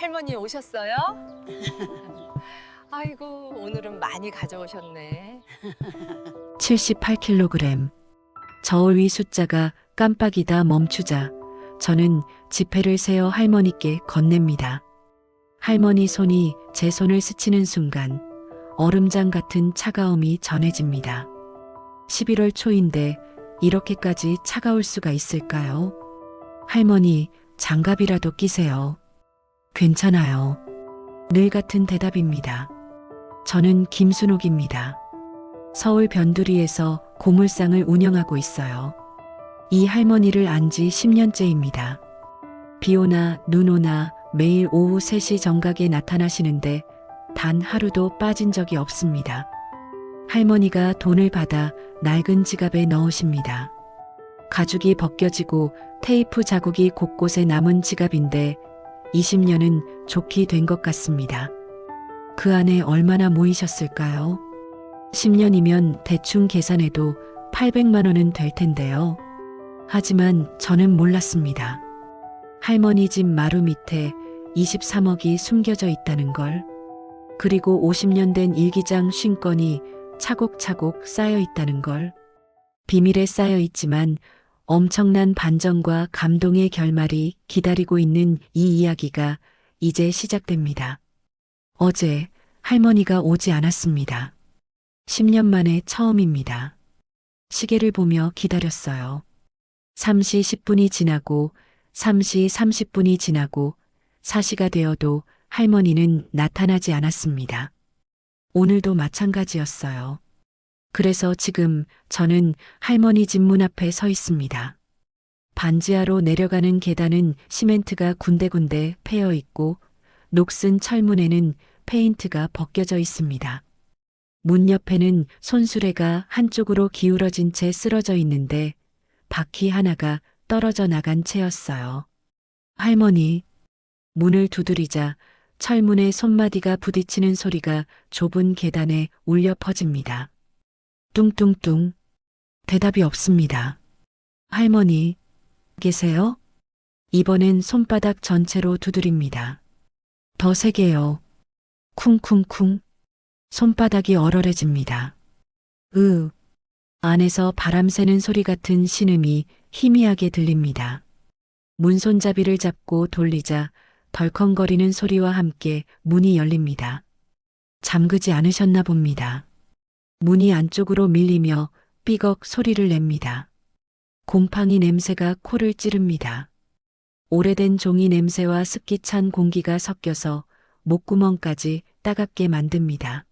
할머니 오셨어요? 아이고, 오늘은 많이 가져오셨네. 78kg. 저울 위 숫자가 깜빡이다 멈추자 저는 지폐를 세어 할머니께 건넵니다. 할머니 손이 제 손을 스치는 순간 얼음장 같은 차가움이 전해집니다. 11월 초인데 이렇게까지 차가울 수가 있을까요? 할머니, 장갑이라도 끼세요. 괜찮아요. 늘 같은 대답입니다. 저는 김순옥입니다. 서울 변두리에서 고물상을 운영하고 있어요. 이 할머니를 안 지 10년째입니다. 비 오나 눈 오나 매일 오후 3시 정각에 나타나시는데 단 하루도 빠진 적이 없습니다. 할머니가 돈을 받아 낡은 지갑에 넣으십니다. 가죽이 벗겨지고 테이프 자국이 곳곳에 남은 지갑인데 20년은 좋게 된 것 같습니다. 그 안에 얼마나 모이셨을까요? 10년이면 대충 계산해도 800만 원은 될 텐데요. 하지만 저는 몰랐습니다. 할머니 집 마루 밑에 23억이 숨겨져 있다는 걸. 그리고 50년 된 일기장 50건이 차곡차곡 쌓여 있다는 걸. 비밀에 쌓여 있지만 엄청난 반전과 감동의 결말이 기다리고 있는 이 이야기가 이제 시작됩니다. 어제 할머니가 오지 않았습니다. 10년 만에 처음입니다. 시계를 보며 기다렸어요. 3시 10분이 지나고 3시 30분이 지나고 4시가 되어도 할머니는 나타나지 않았습니다. 오늘도 마찬가지였어요. 그래서 지금 저는 할머니 집 문 앞에 서 있습니다. 반지하로 내려가는 계단은 시멘트가 군데군데 패여 있고 녹슨 철문에는 페인트가 벗겨져 있습니다. 문 옆에는 손수레가 한쪽으로 기울어진 채 쓰러져 있는데 바퀴 하나가 떨어져 나간 채였어요. 할머니, 문을 두드리자 철문에 손마디가 부딪히는 소리가 좁은 계단에 울려 퍼집니다. 뚱뚱뚱. 대답이 없습니다. 할머니, 계세요? 이번엔 손바닥 전체로 두드립니다. 더 세게요. 쿵쿵쿵. 손바닥이 얼얼해집니다. 안에서 바람 새는 소리 같은 신음이 희미하게 들립니다. 문손잡이를 잡고 돌리자 덜컹거리는 소리와 함께 문이 열립니다. 잠그지 않으셨나 봅니다. 문이 안쪽으로 밀리며 삐걱 소리를 냅니다. 곰팡이 냄새가 코를 찌릅니다. 오래된 종이 냄새와 습기 찬 공기가 섞여서 목구멍까지 따갑게 만듭니다.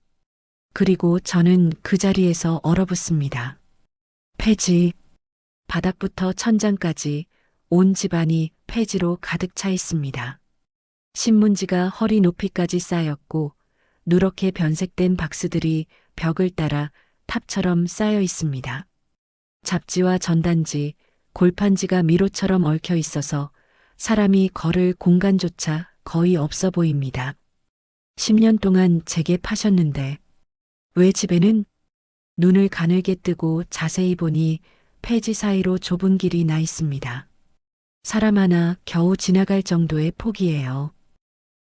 그리고 저는 그 자리에서 얼어붙습니다. 폐지. 바닥부터 천장까지 온 집안이 폐지로 가득 차 있습니다. 신문지가 허리 높이까지 쌓였고 누렇게 변색된 박스들이 벽을 따라 탑처럼 쌓여 있습니다. 잡지와 전단지, 골판지가 미로처럼 얽혀 있어서 사람이 걸을 공간조차 거의 없어 보입니다. 10년 동안 제게 파셨는데 왜 집에는? 눈을 가늘게 뜨고 자세히 보니 폐지 사이로 좁은 길이 나 있습니다. 사람 하나 겨우 지나갈 정도의 폭이에요.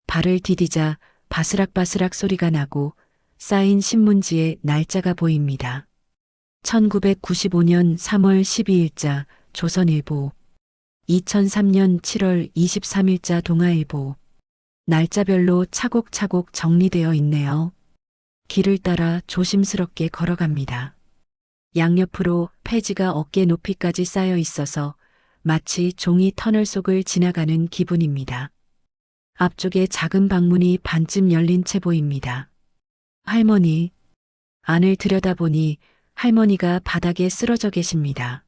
발을 디디자 바스락바스락 소리가 나고 쌓인 신문지에 날짜가 보입니다. 1995년 3월 12일자 조선일보, 2003년 7월 23일자 동아일보. 날짜별로 차곡차곡 정리되어 있네요. 길을 따라 조심스럽게 걸어갑니다. 양옆으로 폐지가 어깨 높이까지 쌓여 있어서 마치 종이 터널 속을 지나가는 기분입니다. 앞쪽에 작은 방문이 반쯤 열린 채 보입니다. 할머니. 안을 들여다보니 할머니가 바닥에 쓰러져 계십니다.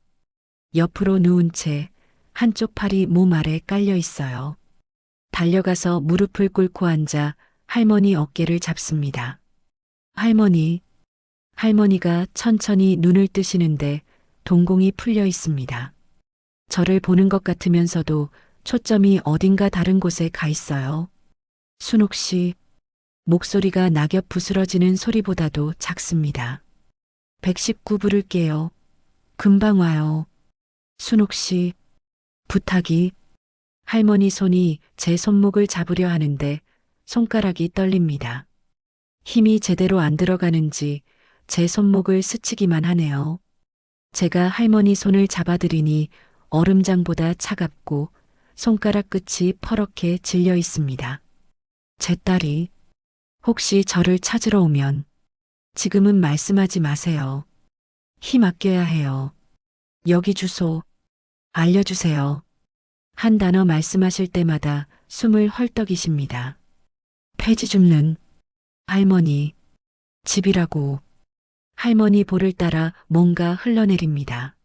옆으로 누운 채 한쪽 팔이 몸 아래 깔려 있어요. 달려가서 무릎을 꿇고 앉아 할머니 어깨를 잡습니다. 할머니. 할머니가 천천히 눈을 뜨시는데 동공이 풀려 있습니다. 저를 보는 것 같으면서도 초점이 어딘가 다른 곳에 가 있어요. 순옥 씨. 목소리가 낙엽 부스러지는 소리보다도 작습니다. 119 부를게요. 금방 와요. 순옥 씨. 부탁이. 할머니 손이 제 손목을 잡으려 하는데 손가락이 떨립니다. 힘이 제대로 안 들어가는지 제 손목을 스치기만 하네요. 제가 할머니 손을 잡아드리니 얼음장보다 차갑고 손가락 끝이 퍼렇게 질려 있습니다. 제 딸이 혹시 저를 찾으러 오면 지금은 말씀하지 마세요. 힘 아껴야 해요. 여기 주소 알려주세요. 한 단어 말씀하실 때마다 숨을 헐떡이십니다. 폐지 줍는 할머니, 집이라고. 할머니 볼을 따라 뭔가 흘러내립니다.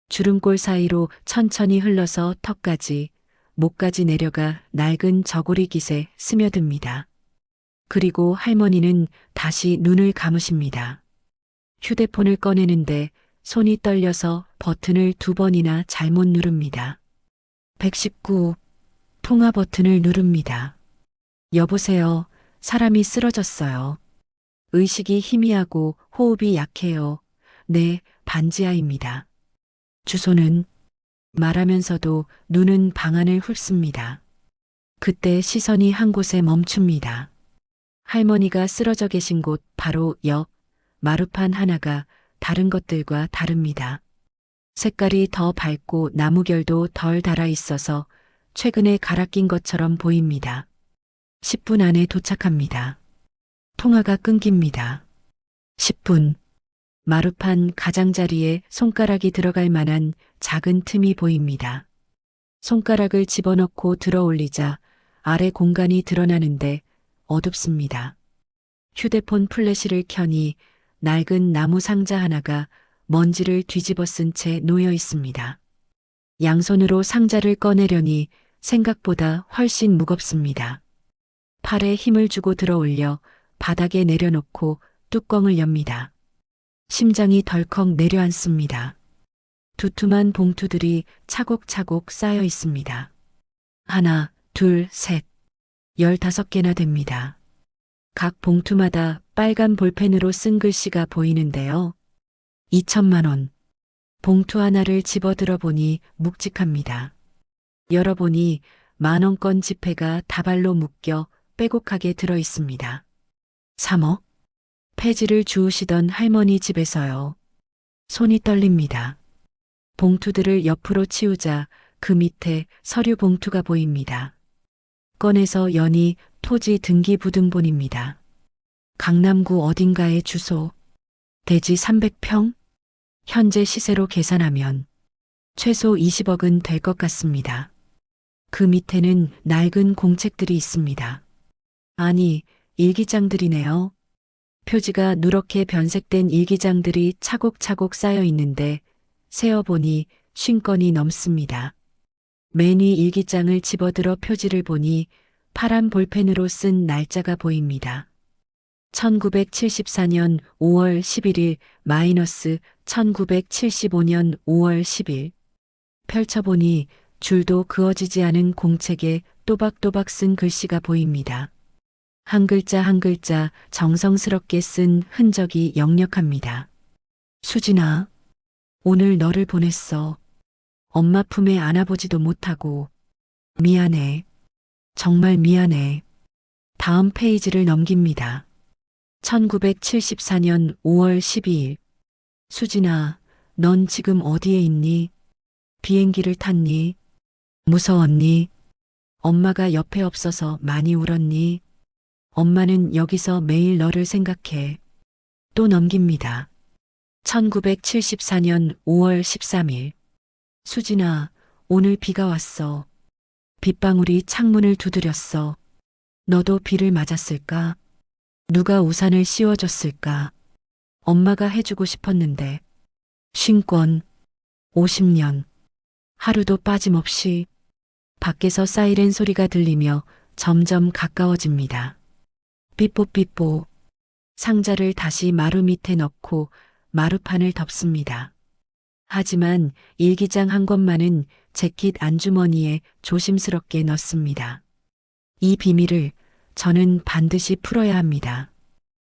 주름골 사이로 천천히 흘러서 턱까지, 목까지 내려가 낡은 저고리 깃에 스며듭니다. 그리고 할머니는 다시 눈을 감으십니다. 휴대폰을 꺼내는데 손이 떨려서 버튼을 2번이나 잘못 누릅니다. 119 통화 버튼을 누릅니다. 여보세요. 사람이 쓰러졌어요. 의식이 희미하고 호흡이 약해요. 네, 반지하입니다. 주소는 말하면서도 눈은 방안을 훑습니다. 그때 시선이 한 곳에 멈춥니다. 할머니가 쓰러져 계신 곳 바로 옆 마루판 하나가 다른 것들과 다릅니다. 색깔이 더 밝고 나무결도 덜 달아 있어서 최근에 갈아 낀 것처럼 보입니다. 10분 안에 도착합니다. 통화가 끊깁니다. 10분. 마루판 가장자리에 손가락이 들어갈 만한 작은 틈이 보입니다. 손가락을 집어넣고 들어 올리자 아래 공간이 드러나는데 어둡습니다. 휴대폰 플래시를 켜니 낡은 나무 상자 하나가 먼지를 뒤집어 쓴 채 놓여 있습니다. 양손으로 상자를 꺼내려니 생각보다 훨씬 무겁습니다. 팔에 힘을 주고 들어 올려 바닥에 내려놓고 뚜껑을 엽니다. 심장이 덜컥 내려앉습니다. 두툼한 봉투들이 차곡차곡 쌓여 있습니다. 하나, 둘, 셋, 15개나 됩니다. 각 봉투마다 빨간 볼펜으로 쓴 글씨가 보이는데요. 2천만 원. 봉투 하나를 집어들어 보니 묵직합니다. 열어보니 10,000원권 지폐가 다발로 묶여 빼곡하게 들어 있습니다. 3억? 폐지를 주우시던 할머니 집에서요. 손이 떨립니다. 봉투들을 옆으로 치우자 그 밑에 서류 봉투가 보입니다. 꺼내서 여니 토지 등기부등본입니다. 강남구 어딘가의 주소. 대지 300평? 현재 시세로 계산하면 최소 20억은 될 것 같습니다. 그 밑에는 낡은 공책들이 있습니다. 아니, 일기장들이네요. 표지가 누렇게 변색된 일기장들이 차곡차곡 쌓여 있는데 세어보니 50건이 넘습니다. 맨 위 일기장을 집어들어 표지를 보니 파란 볼펜으로 쓴 날짜가 보입니다. 1974년 5월 11일 마이너스 1975년 5월 10일. 펼쳐보니 줄도 그어지지 않은 공책에 또박또박 쓴 글씨가 보입니다. 한 글자 한 글자 정성스럽게 쓴 흔적이 역력합니다. 수진아, 오늘 너를 보냈어. 엄마 품에 안아보지도 못하고. 미안해. 정말 미안해. 다음 페이지를 넘깁니다. 1974년 5월 12일. 수진아, 넌 지금 어디에 있니? 비행기를 탔니? 무서웠니? 엄마가 옆에 없어서 많이 울었니? 엄마는 여기서 매일 너를 생각해. 또 넘깁니다. 1974년 5월 13일. 수진아, 오늘 비가 왔어. 빗방울이 창문을 두드렸어. 너도 비를 맞았을까? 누가 우산을 씌워줬을까? 엄마가 해주고 싶었는데. 쉰권 50년. 하루도 빠짐없이. 밖에서 사이렌 소리가 들리며 점점 가까워집니다. 삐뽀삐뽀. 상자를 다시 마루 밑에 넣고 마루판을 덮습니다. 하지만 일기장 한 권만은 재킷 안주머니에 조심스럽게 넣습니다. 이 비밀을 저는 반드시 풀어야 합니다.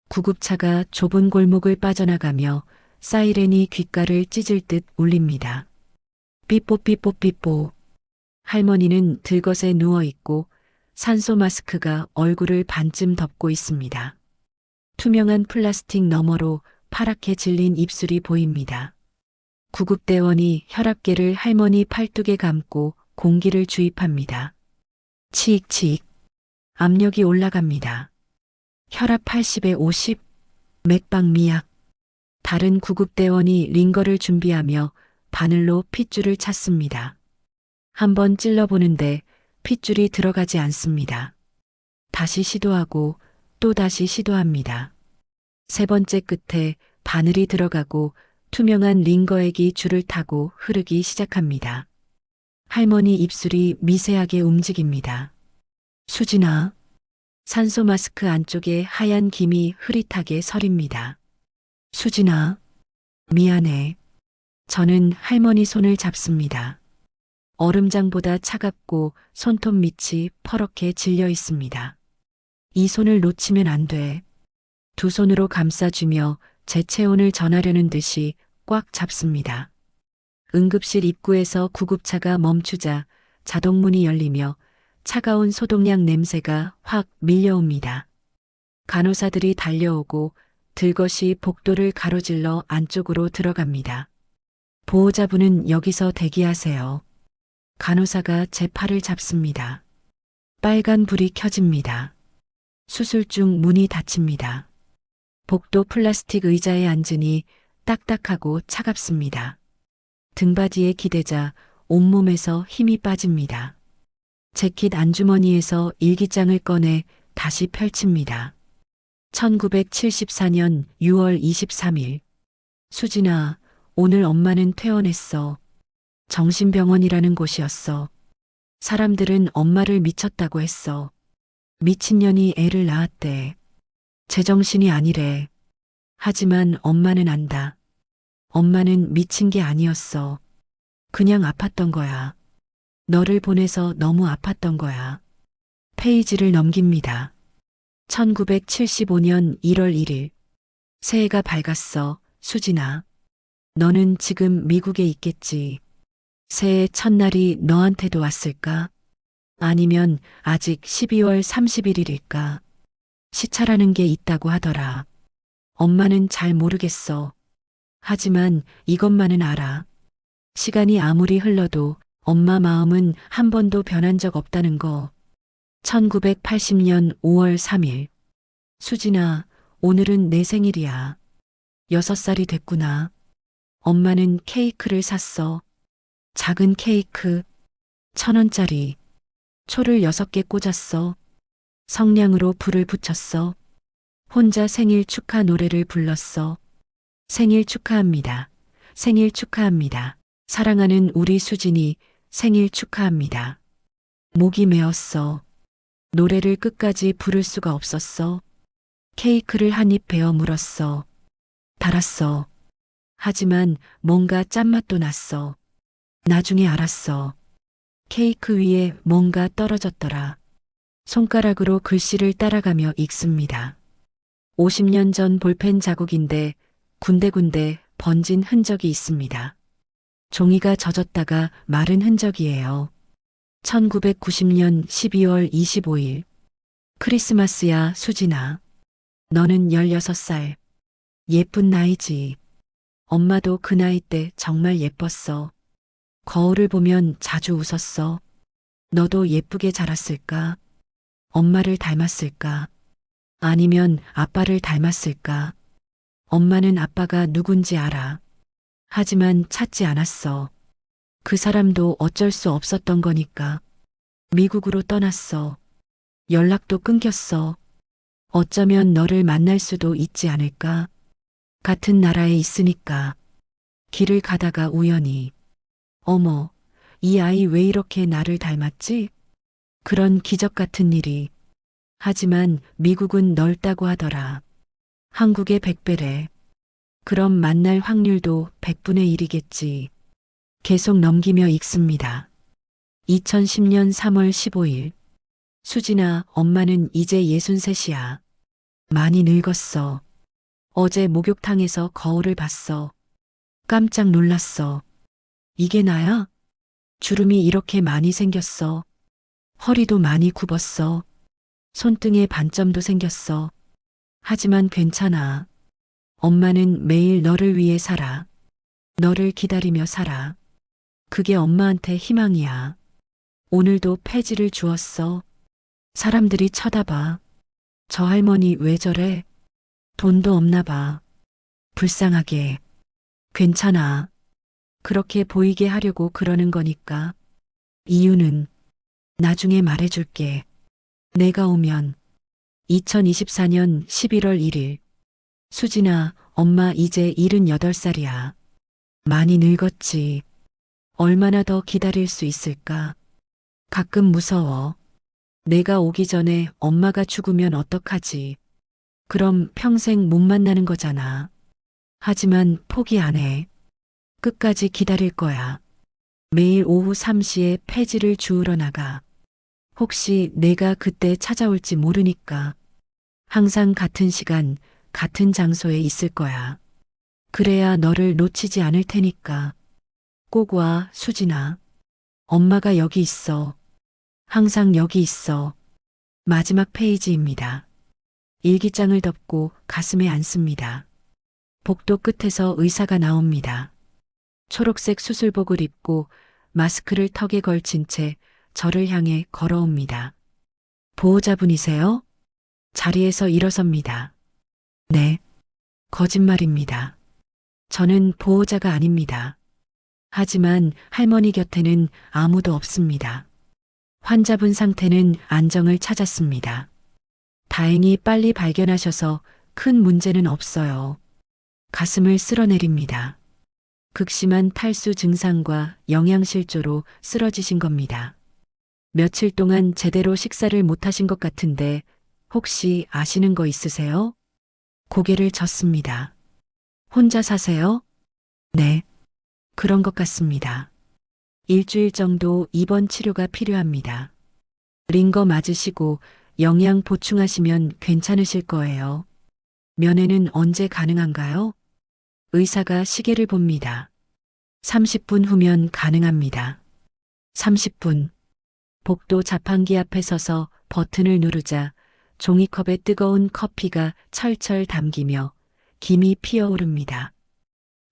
구급차가 좁은 골목을 빠져나가며 사이렌이 귓가를 찢을 듯 울립니다. 삐뽀삐뽀삐뽀. 할머니는 들것에 누워 있고 산소 마스크가 얼굴을 반쯤 덮고 있습니다. 투명한 플라스틱 너머로 파랗게 질린 입술이 보입니다. 구급대원이 혈압계를 할머니 팔뚝에 감고 공기를 주입합니다. 치익치익. 압력이 올라갑니다. 혈압 80에 50, 맥박 미약. 다른 구급대원이 링거를 준비하며 바늘로 핏줄을 찾습니다. 한번 찔러보는데 핏줄이 들어가지 않습니다. 다시 시도하고 또 다시 시도합니다. 세 번째 끝에 바늘이 들어가고 투명한 링거액이 줄을 타고 흐르기 시작합니다. 할머니 입술이 미세하게 움직입니다. 수진아. 산소 마스크 안쪽에 하얀 김이 흐릿하게 서립니다. 수진아. 미안해. 저는 할머니 손을 잡습니다. 얼음장보다 차갑고 손톱 밑이 퍼렇게 질려 있습니다. 이 손을 놓치면 안 돼. 두 손으로 감싸주며 제 체온을 전하려는 듯이 꽉 잡습니다. 응급실 입구에서 구급차가 멈추자 자동문이 열리며 차가운 소독약 냄새가 확 밀려옵니다. 간호사들이 달려오고 들것이 복도를 가로질러 안쪽으로 들어갑니다. 보호자분은 여기서 대기하세요. 간호사가 제 팔을 잡습니다. 빨간 불이 켜집니다. 수술 중 문이 닫힙니다. 복도 플라스틱 의자에 앉으니 딱딱하고 차갑습니다. 등받이에 기대자 온몸에서 힘이 빠집니다. 재킷 안주머니에서 일기장을 꺼내 다시 펼칩니다. 1974년 6월 23일. 수진아, 오늘 엄마는 퇴원했어. 정신병원이라는 곳이었어. 사람들은 엄마를 미쳤다고 했어. 미친년이 애를 낳았대. 제정신이 아니래. 하지만 엄마는 안다. 엄마는 미친 게 아니었어. 그냥 아팠던 거야. 너를 보내서 너무 아팠던 거야. 페이지를 넘깁니다. 1975년 1월 1일. 새해가 밝았어, 수진아. 너는 지금 미국에 있겠지. 새해 첫날이 너한테도 왔을까? 아니면 아직 12월 31일일까? 시차라는 게 있다고 하더라. 엄마는 잘 모르겠어. 하지만 이것만은 알아. 시간이 아무리 흘러도 엄마 마음은 한 번도 변한 적 없다는 거. 1980년 5월 3일. 수진아, 오늘은 내 생일이야. 6살이 됐구나. 엄마는 케이크를 샀어. 작은 케이크. 1,000원짜리. 초를 6개 꽂았어. 성냥으로 불을 붙였어. 혼자 생일 축하 노래를 불렀어. 생일 축하합니다. 생일 축하합니다. 사랑하는 우리 수진이 생일 축하합니다. 목이 메었어. 노래를 끝까지 부를 수가 없었어. 케이크를 한 입 베어 물었어. 달았어. 하지만 뭔가 짠맛도 났어. 나중에 알았어. 케이크 위에 뭔가 떨어졌더라. 손가락으로 글씨를 따라가며 읽습니다. 50년 전 볼펜 자국인데 군데군데 번진 흔적이 있습니다. 종이가 젖었다가 마른 흔적이에요. 1990년 12월 25일. 크리스마스야, 수진아. 너는 16살. 예쁜 나이지. 엄마도 그 나이 때 정말 예뻤어. 거울을 보면 자주 웃었어. 너도 예쁘게 자랐을까? 엄마를 닮았을까? 아니면 아빠를 닮았을까? 엄마는 아빠가 누군지 알아. 하지만 찾지 않았어. 그 사람도 어쩔 수 없었던 거니까. 미국으로 떠났어. 연락도 끊겼어. 어쩌면 너를 만날 수도 있지 않을까? 같은 나라에 있으니까. 길을 가다가 우연히. 어머, 이 아이 왜 이렇게 나를 닮았지? 그런 기적 같은 일이. 하지만 미국은 넓다고 하더라. 한국의 100배래. 그럼 만날 확률도 100분의 1이겠지. 계속 넘기며 읽습니다. 2010년 3월 15일. 수진아, 엄마는 이제 63이야. 많이 늙었어. 어제 목욕탕에서 거울을 봤어. 깜짝 놀랐어. 이게 나야? 주름이 이렇게 많이 생겼어. 허리도 많이 굽었어. 손등에 반점도 생겼어. 하지만 괜찮아. 엄마는 매일 너를 위해 살아. 너를 기다리며 살아. 그게 엄마한테 희망이야. 오늘도 폐지를 주었어. 사람들이 쳐다봐. 저 할머니 왜 저래? 돈도 없나 봐. 불쌍하게. 괜찮아. 그렇게 보이게 하려고 그러는 거니까. 이유는 나중에 말해줄게. 내가 오면 2024년 11월 1일. 수진아, 엄마 이제 78살이야. 많이 늙었지. 얼마나 더 기다릴 수 있을까? 가끔 무서워. 내가 오기 전에 엄마가 죽으면 어떡하지? 그럼 평생 못 만나는 거잖아. 하지만 포기 안 해. 끝까지 기다릴 거야. 매일 오후 3시에 폐지를 주우러 나가. 혹시 내가 그때 찾아올지 모르니까. 항상 같은 시간, 같은 장소에 있을 거야. 그래야 너를 놓치지 않을 테니까. 꼭 와, 수진아. 엄마가 여기 있어. 항상 여기 있어. 마지막 페이지입니다. 일기장을 덮고 가슴에 안습니다. 복도 끝에서 의사가 나옵니다. 초록색 수술복을 입고 마스크를 턱에 걸친 채 저를 향해 걸어옵니다. 보호자분이세요? 자리에서 일어섭니다. 네. 거짓말입니다. 저는 보호자가 아닙니다. 하지만 할머니 곁에는 아무도 없습니다. 환자분 상태는 안정을 찾았습니다. 다행히 빨리 발견하셔서 큰 문제는 없어요. 가슴을 쓸어내립니다. 극심한 탈수 증상과 영양실조로 쓰러지신 겁니다. 며칠 동안 제대로 식사를 못 하신 것 같은데 혹시 아시는 거 있으세요? 고개를 젓습니다. 혼자 사세요? 네. 그런 것 같습니다. 일주일 정도 입원 치료가 필요합니다. 링거 맞으시고 영양 보충하시면 괜찮으실 거예요. 면회는 언제 가능한가요? 의사가 시계를 봅니다. 30분 후면 가능합니다. 30분. 복도 자판기 앞에 서서 버튼을 누르자 종이컵에 뜨거운 커피가 철철 담기며 김이 피어오릅니다.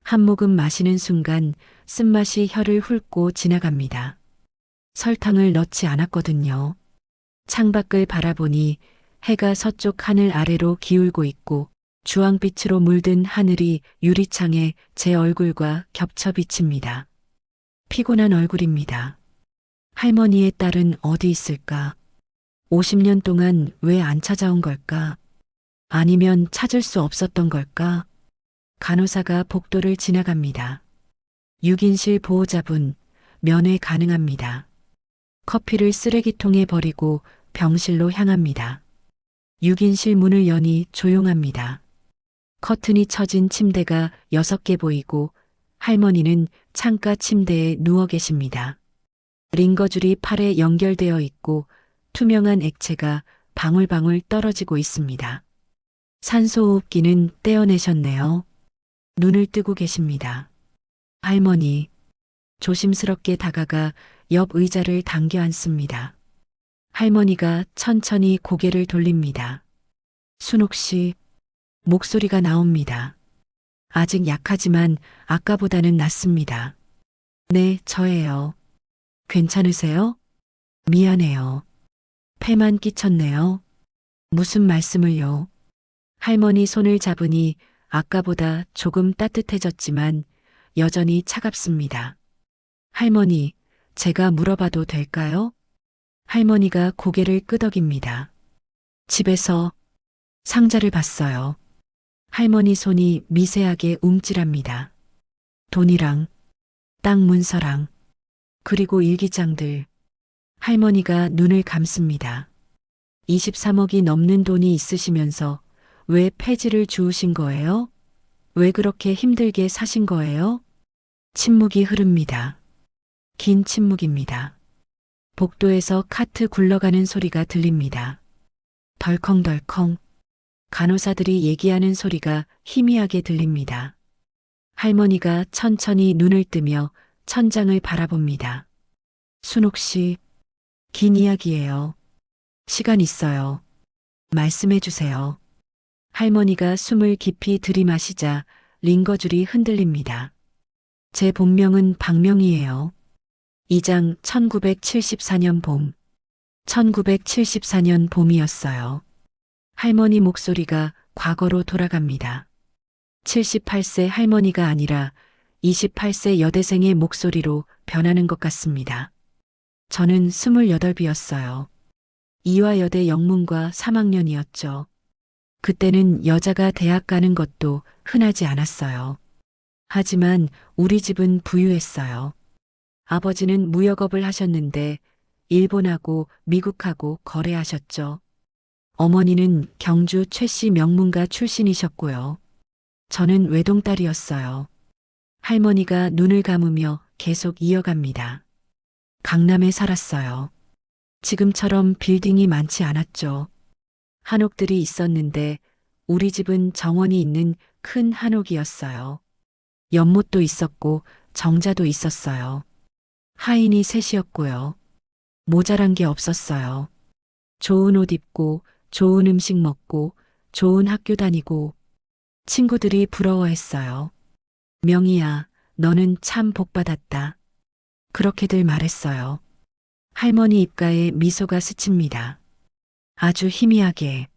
한 모금 마시는 순간 쓴맛이 혀를 훑고 지나갑니다. 설탕을 넣지 않았거든요. 창밖을 바라보니 해가 서쪽 하늘 아래로 기울고 있고 주황빛으로 물든 하늘이 유리창에 제 얼굴과 겹쳐 비칩니다. 피곤한 얼굴입니다. 할머니의 딸은 어디 있을까? 50년 동안 왜 안 찾아온 걸까? 아니면 찾을 수 없었던 걸까? 간호사가 복도를 지나갑니다. 6인실 보호자분, 면회 가능합니다. 커피를 쓰레기통에 버리고 병실로 향합니다. 6인실 문을 여니 조용합니다. 커튼이 쳐진 침대가 6개 보이고 할머니는 창가 침대에 누워 계십니다. 링거줄이 팔에 연결되어 있고 투명한 액체가 방울방울 떨어지고 있습니다. 산소호흡기는 떼어내셨네요. 눈을 뜨고 계십니다. 할머니, 조심스럽게 다가가 옆 의자를 당겨 앉습니다. 할머니가 천천히 고개를 돌립니다. 순옥 씨, 목소리가 나옵니다. 아직 약하지만 아까보다는 낫습니다. 네, 저예요. 괜찮으세요? 미안해요. 폐만 끼쳤네요. 무슨 말씀을요? 할머니 손을 잡으니 아까보다 조금 따뜻해졌지만 여전히 차갑습니다. 할머니, 제가 물어봐도 될까요? 할머니가 고개를 끄덕입니다. 집에서 상자를 봤어요. 할머니 손이 미세하게 움찔합니다. 돈이랑 땅 문서랑 그리고 일기장들. 할머니가 눈을 감습니다. 23억이 넘는 돈이 있으시면서 왜 폐지를 주우신 거예요? 왜 그렇게 힘들게 사신 거예요? 침묵이 흐릅니다. 긴 침묵입니다. 복도에서 카트 굴러가는 소리가 들립니다. 덜컹덜컹. 간호사들이 얘기하는 소리가 희미하게 들립니다. 할머니가 천천히 눈을 뜨며 천장을 바라봅니다. 순옥 씨, 긴 이야기예요. 시간 있어요. 말씀해 주세요. 할머니가 숨을 깊이 들이마시자 링거줄이 흔들립니다. 제 본명은 박명희예요. 2장 1974년 봄. 1974년 봄이었어요. 할머니 목소리가 과거로 돌아갑니다. 78세 할머니가 아니라 28세 여대생의 목소리로 변하는 것 같습니다. 저는 28이었어요. 이화여대 영문과 3학년이었죠. 그때는 여자가 대학 가는 것도 흔하지 않았어요. 하지만 우리 집은 부유했어요. 아버지는 무역업을 하셨는데 일본하고 미국하고 거래하셨죠. 어머니는 경주 최씨 명문가 출신이셨고요. 저는 외동딸이었어요. 할머니가 눈을 감으며 계속 이어갑니다. 강남에 살았어요. 지금처럼 빌딩이 많지 않았죠. 한옥들이 있었는데 우리 집은 정원이 있는 큰 한옥이었어요. 연못도 있었고 정자도 있었어요. 하인이 셋이었고요. 모자란 게 없었어요. 좋은 옷 입고 좋은 음식 먹고 좋은 학교 다니고 친구들이 부러워했어요. 명희야, 너는 참 복받았다. 그렇게들 말했어요. 할머니 입가에 미소가 스칩니다. 아주 희미하게.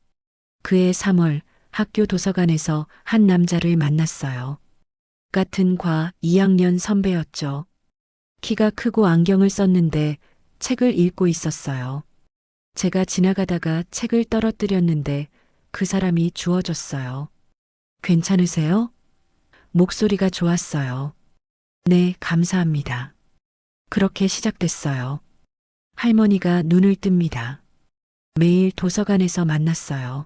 그해 3월 학교 도서관에서 한 남자를 만났어요. 같은 과 2학년 선배였죠. 키가 크고 안경을 썼는데 책을 읽고 있었어요. 제가 지나가다가 책을 떨어뜨렸는데 그 사람이 주워줬어요. 괜찮으세요? 목소리가 좋았어요. 네, 감사합니다. 그렇게 시작됐어요. 할머니가 눈을 뜹니다. 매일 도서관에서 만났어요.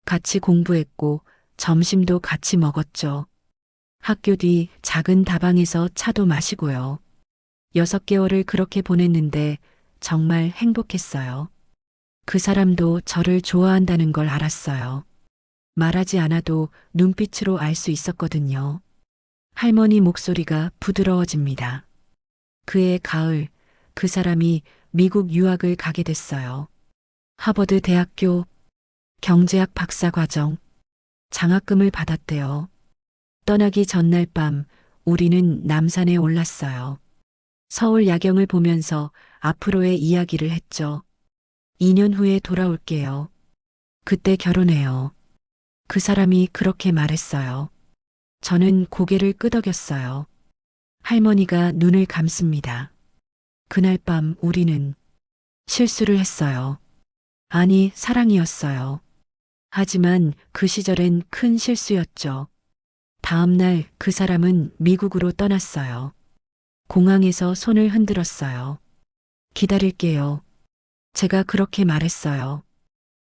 같이 공부했고 점심도 같이 먹었죠. 학교 뒤 작은 다방에서 차도 마시고요. 6개월을 그렇게 보냈는데 정말 행복했어요. 그 사람도 저를 좋아한다는 걸 알았어요. 말하지 않아도 눈빛으로 알 수 있었거든요. 할머니 목소리가 부드러워집니다. 그해 가을, 그 사람이 미국 유학을 가게 됐어요. 하버드 대학교 경제학 박사과정 장학금을 받았대요. 떠나기 전날 밤 우리는 남산에 올랐어요. 서울 야경을 보면서 앞으로의 이야기를 했죠. 2년 후에 돌아올게요. 그때 결혼해요. 그 사람이 그렇게 말했어요. 저는 고개를 끄덕였어요. 할머니가 눈을 감습니다. 그날 밤 우리는 실수를 했어요. 아니, 사랑이었어요. 하지만 그 시절엔 큰 실수였죠. 다음 날 그 사람은 미국으로 떠났어요. 공항에서 손을 흔들었어요. 기다릴게요. 제가 그렇게 말했어요.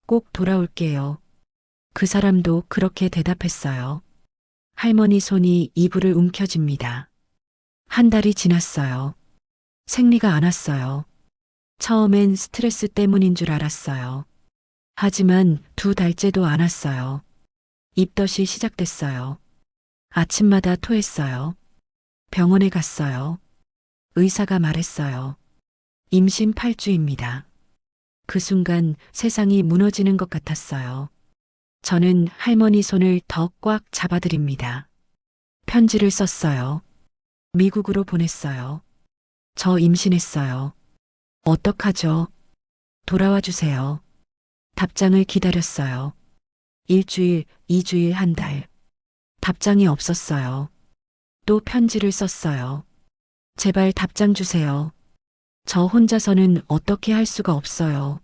꼭 돌아올게요. 그 사람도 그렇게 대답했어요. 할머니 손이 이불을 움켜쥡니다. 한 달이 지났어요. 생리가 안 왔어요. 처음엔 스트레스 때문인 줄 알았어요. 하지만 2달째도 안 왔어요. 입덧이 시작됐어요. 아침마다 토했어요. 병원에 갔어요. 의사가 말했어요. 임신 8주입니다. 그 순간 세상이 무너지는 것 같았어요. 저는 할머니 손을 더 꽉 잡아드립니다. 편지를 썼어요. 미국으로 보냈어요. 저 임신했어요. 어떡하죠? 돌아와 주세요. 답장을 기다렸어요. 1주일, 2주일, 한 달. 답장이 없었어요. 또 편지를 썼어요. 제발 답장 주세요. 저 혼자서는 어떻게 할 수가 없어요.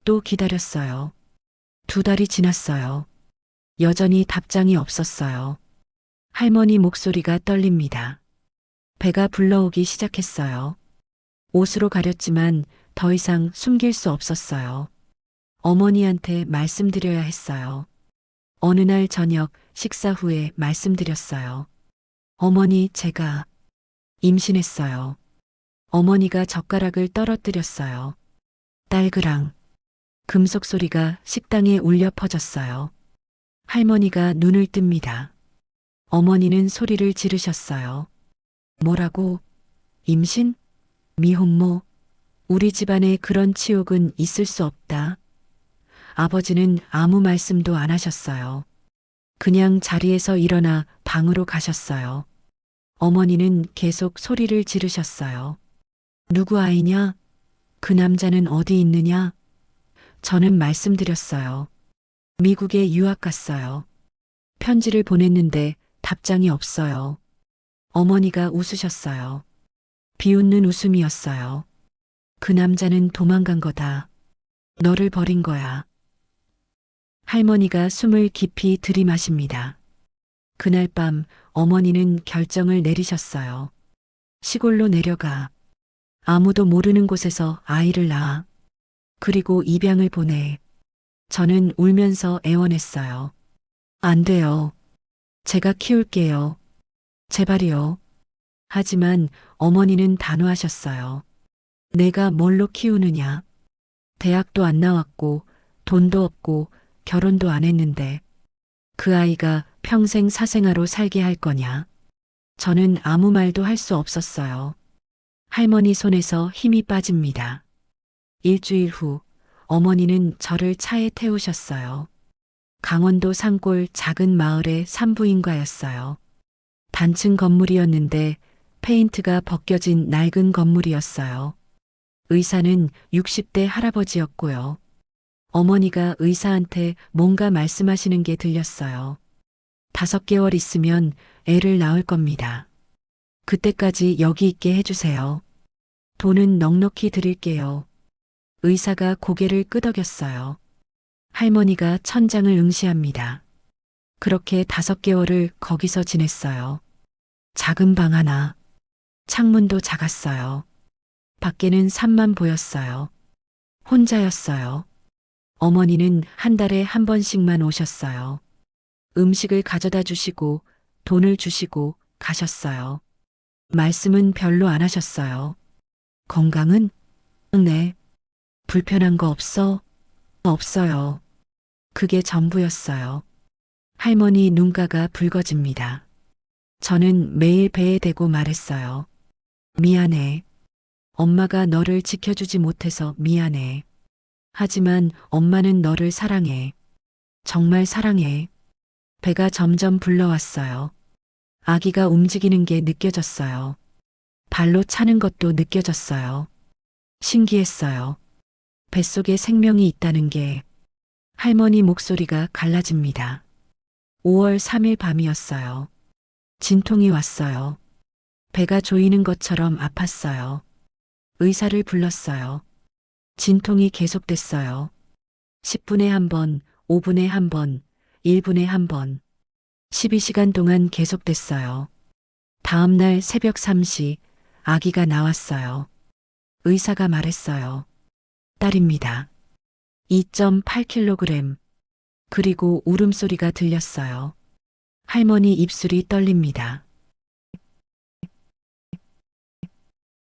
또 기다렸어요. 2달이 지났어요. 여전히 답장이 없었어요. 할머니 목소리가 떨립니다. 배가 불러오기 시작했어요. 옷으로 가렸지만 더 이상 숨길 수 없었어요. 어머니한테 말씀드려야 했어요. 어느 날 저녁 식사 후에 말씀드렸어요. 어머니, 제가 임신했어요. 어머니가 젓가락을 떨어뜨렸어요. 딸그랑. 금속 소리가 식당에 울려 퍼졌어요. 할머니가 눈을 뜹니다. 어머니는 소리를 지르셨어요. 뭐라고? 임신? 미혼모, 우리 집안에 그런 치욕은 있을 수 없다. 아버지는 아무 말씀도 안 하셨어요. 그냥 자리에서 일어나 방으로 가셨어요. 어머니는 계속 소리를 지르셨어요. 누구 아이냐? 그 남자는 어디 있느냐? 저는 말씀드렸어요. 미국에 유학 갔어요. 편지를 보냈는데 답장이 없어요. 어머니가 웃으셨어요. 비웃는 웃음이었어요. 그 남자는 도망간 거다. 너를 버린 거야. 할머니가 숨을 깊이 들이마십니다. 그날 밤 어머니는 결정을 내리셨어요. 시골로 내려가. 아무도 모르는 곳에서 아이를 낳아. 그리고 입양을 보내. 저는 울면서 애원했어요. 안 돼요. 제가 키울게요. 제발이요. 하지만 어머니는 단호하셨어요. 내가 뭘로 키우느냐. 대학도 안 나왔고 돈도 없고 결혼도 안 했는데 그 아이가 평생 사생아로 살게 할 거냐. 저는 아무 말도 할 수 없었어요. 할머니 손에서 힘이 빠집니다. 일주일 후 어머니는 저를 차에 태우셨어요. 강원도 산골 작은 마을의 산부인과였어요. 단층 건물이었는데 페인트가 벗겨진 낡은 건물이었어요. 의사는 60대 할아버지였고요. 어머니가 의사한테 뭔가 말씀하시는 게 들렸어요. 5개월 있으면 애를 낳을 겁니다. 그때까지 여기 있게 해주세요. 돈은 넉넉히 드릴게요. 의사가 고개를 끄덕였어요. 할머니가 천장을 응시합니다. 그렇게 5개월을 거기서 지냈어요. 작은 방 하나. 창문도 작았어요. 밖에는 산만 보였어요. 혼자였어요. 어머니는 한 달에 한 번씩만 오셨어요. 음식을 가져다 주시고 돈을 주시고 가셨어요. 말씀은 별로 안 하셨어요. 건강은? 네. 불편한 거 없어? 없어요. 그게 전부였어요. 할머니 눈가가 붉어집니다. 저는 매일 배에 대고 말했어요. 미안해. 엄마가 너를 지켜주지 못해서 미안해. 하지만 엄마는 너를 사랑해. 정말 사랑해. 배가 점점 불러왔어요. 아기가 움직이는 게 느껴졌어요. 발로 차는 것도 느껴졌어요. 신기했어요. 뱃속에 생명이 있다는 게. 할머니 목소리가 갈라집니다. 5월 3일 밤이었어요. 진통이 왔어요. 배가 조이는 것처럼 아팠어요. 의사를 불렀어요. 진통이 계속됐어요. 10분에 한 번, 5분에 한 번, 1분에 한 번. 12시간 동안 계속됐어요. 다음 날 새벽 3시 아기가 나왔어요. 의사가 말했어요. 딸입니다. 2.8kg. 그리고 울음소리가 들렸어요. 할머니 입술이 떨립니다.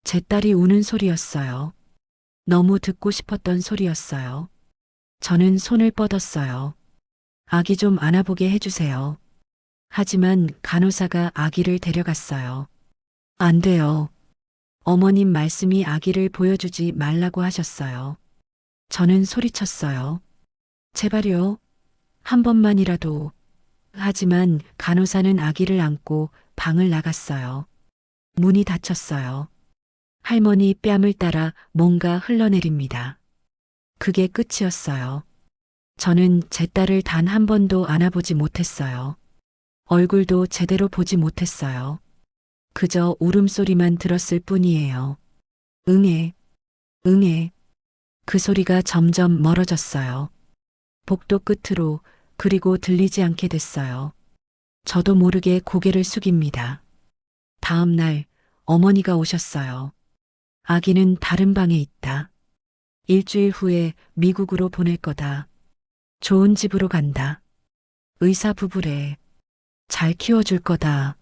제 딸이 우는 소리였어요. 너무 듣고 싶었던 소리였어요. 저는 손을 뻗었어요. 아기 좀 안아보게 해주세요. 하지만 간호사가 아기를 데려갔어요. 안 돼요. 어머님 말씀이 아기를 보여주지 말라고 하셨어요. 저는 소리쳤어요. 제발요. 한 번만이라도. 하지만 간호사는 아기를 안고 방을 나갔어요. 문이 닫혔어요. 할머니 뺨을 따라 뭔가 흘러내립니다. 그게 끝이었어요. 저는 제 딸을 단 한 번도 안아보지 못했어요. 얼굴도 제대로 보지 못했어요. 그저 울음소리만 들었을 뿐이에요. 응애, 응애. 그 소리가 점점 멀어졌어요. 복도 끝으로, 그리고 들리지 않게 됐어요. 저도 모르게 고개를 숙입니다. 다음 날 어머니가 오셨어요. 아기는 다른 방에 있다. 일주일 후에 미국으로 보낼 거다. 좋은 집으로 간다. 의사 부부래. 잘 키워줄 거다.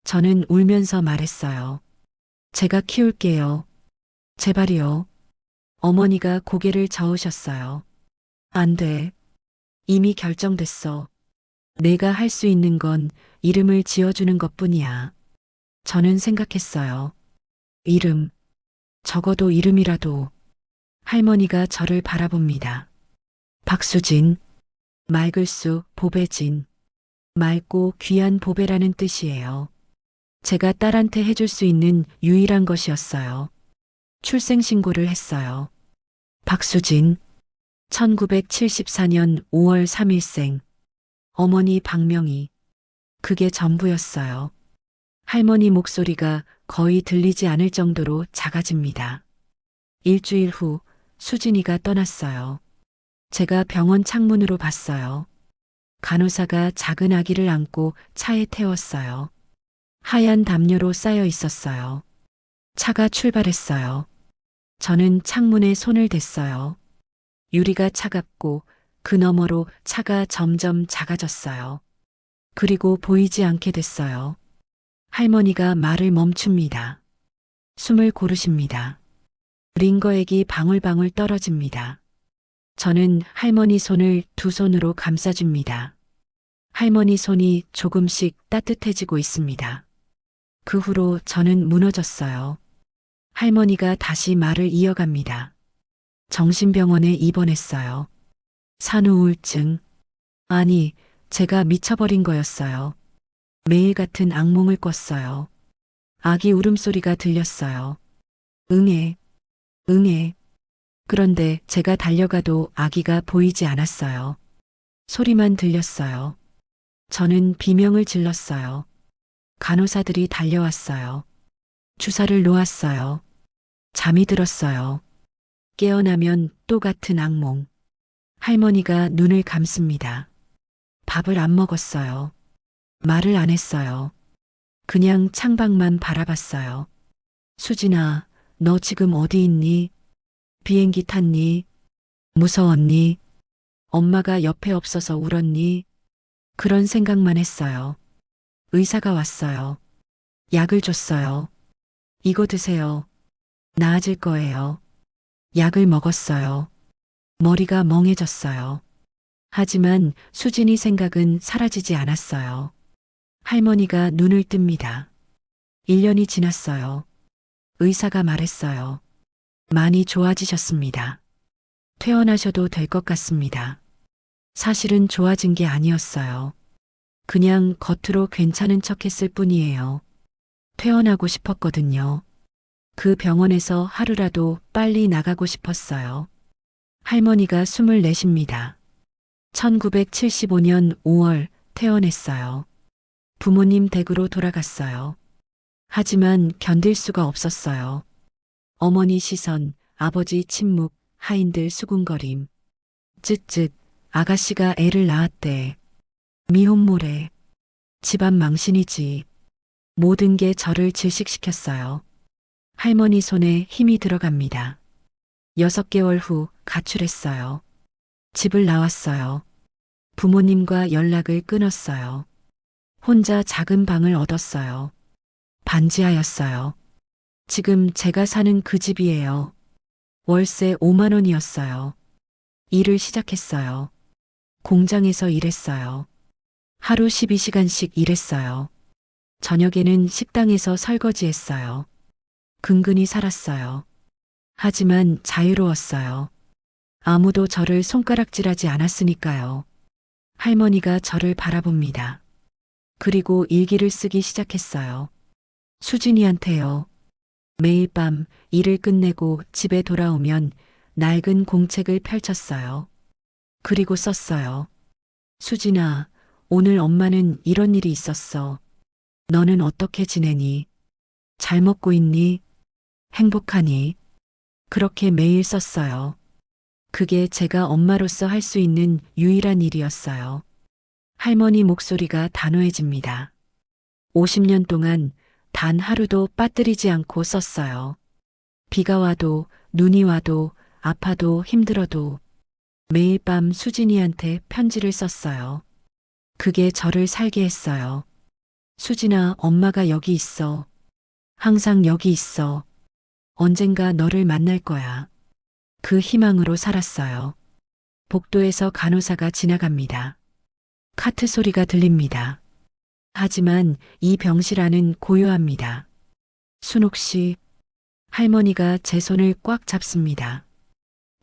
저는 울면서 말했어요. 제가 키울게요. 제발이요. 어머니가 고개를 저으셨어요. 안 돼. 이미 결정됐어. 내가 할 수 있는 건 이름을 지어주는 것뿐이야. 저는 생각했어요. 이름. 적어도 이름이라도. 할머니가 저를 바라봅니다. 박수진, 맑을수 보배진. 맑고 귀한 보배라는 뜻이에요. 제가 딸한테 해줄 수 있는 유일한 것이었어요. 출생신고를 했어요. 박수진, 1974년 5월 3일생. 어머니 박명희. 그게 전부였어요. 할머니 목소리가 거의 들리지 않을 정도로 작아집니다. 일주일 후 수진이가 떠났어요. 제가 병원 창문으로 봤어요. 간호사가 작은 아기를 안고 차에 태웠어요. 하얀 담요로 쌓여 있었어요. 차가 출발했어요. 저는 창문에 손을 댔어요. 유리가 차갑고 그 너머로 차가 점점 작아졌어요. 그리고 보이지 않게 됐어요. 할머니가 말을 멈춥니다. 숨을 고르십니다. 링거액이 방울방울 떨어집니다. 저는 할머니 손을 두 손으로 감싸줍니다. 할머니 손이 조금씩 따뜻해지고 있습니다. 그 후로 저는 무너졌어요. 할머니가 다시 말을 이어갑니다. 정신병원에 입원했어요. 산후우울증. 아니, 제가 미쳐버린 거였어요. 매일 같은 악몽을 꿨어요. 아기 울음소리가 들렸어요. 응애, 응애. 그런데 제가 달려가도 아기가 보이지 않았어요. 소리만 들렸어요. 저는 비명을 질렀어요. 간호사들이 달려왔어요. 주사를 놓았어요. 잠이 들었어요. 깨어나면 또 같은 악몽. 할머니가 눈을 감습니다. 밥을 안 먹었어요. 말을 안 했어요. 그냥 창밖만 바라봤어요. 수진아, 너 지금 어디 있니? 비행기 탔니? 무서웠니? 엄마가 옆에 없어서 울었니? 그런 생각만 했어요. 의사가 왔어요. 약을 줬어요. 이거 드세요. 나아질 거예요. 약을 먹었어요. 머리가 멍해졌어요. 하지만 수진이 생각은 사라지지 않았어요. 할머니가 눈을 뜹니다. 1년이 지났어요. 의사가 말했어요. 많이 좋아지셨습니다. 퇴원하셔도 될 것 같습니다. 사실은 좋아진 게 아니었어요. 그냥 겉으로 괜찮은 척 했을 뿐이에요. 퇴원하고 싶었거든요. 그 병원에서 하루라도 빨리 나가고 싶었어요. 할머니가 숨을 내쉽니다. 1975년 5월 퇴원했어요. 부모님 댁으로 돌아갔어요. 하지만 견딜 수가 없었어요. 어머니 시선, 아버지 침묵, 하인들 수군거림. 쯧쯧, 아가씨가 애를 낳았대. 미혼모래. 집안 망신이지. 모든 게 저를 질식시켰어요. 할머니 손에 힘이 들어갑니다. 6개월 후 가출했어요. 집을 나왔어요. 부모님과 연락을 끊었어요. 혼자 작은 방을 얻었어요. 반지하였어요. 지금 제가 사는 그 집이에요. 월세 5만 원이었어요. 일을 시작했어요. 공장에서 일했어요. 하루 12시간씩 일했어요. 저녁에는 식당에서 설거지했어요. 근근히 살았어요. 하지만 자유로웠어요. 아무도 저를 손가락질하지 않았으니까요. 할머니가 저를 바라봅니다. 그리고 일기를 쓰기 시작했어요. 수진이한테요. 매일 밤 일을 끝내고 집에 돌아오면 낡은 공책을 펼쳤어요. 그리고 썼어요. 수진아, 오늘 엄마는 이런 일이 있었어. 너는 어떻게 지내니? 잘 먹고 있니? 행복하니? 그렇게 매일 썼어요. 그게 제가 엄마로서 할 수 있는 유일한 일이었어요. 할머니 목소리가 단호해집니다. 50년 동안 단 하루도 빠뜨리지 않고 썼어요. 비가 와도 눈이 와도 아파도 힘들어도 매일 밤 수진이한테 편지를 썼어요. 그게 저를 살게 했어요. 수진아, 엄마가 여기 있어. 항상 여기 있어. 언젠가 너를 만날 거야. 그 희망으로 살았어요. 복도에서 간호사가 지나갑니다. 카트 소리가 들립니다. 하지만 이 병실 안은 고요합니다. 순옥 씨, 할머니가 제 손을 꽉 잡습니다.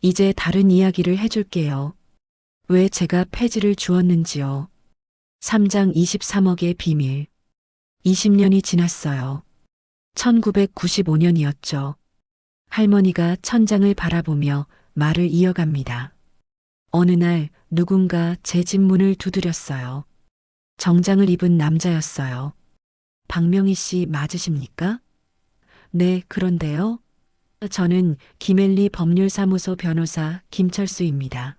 이제 다른 이야기를 해줄게요. 왜 제가 폐지를 주었는지요. 3장 23억의 비밀. 20년이 지났어요. 1995년이었죠. 할머니가 천장을 바라보며 말을 이어갑니다. 어느 날 누군가 제 집 문을 두드렸어요. 정장을 입은 남자였어요. 박명희 씨 맞으십니까? 네, 그런데요. 저는 김엘리 법률사무소 변호사 김철수입니다.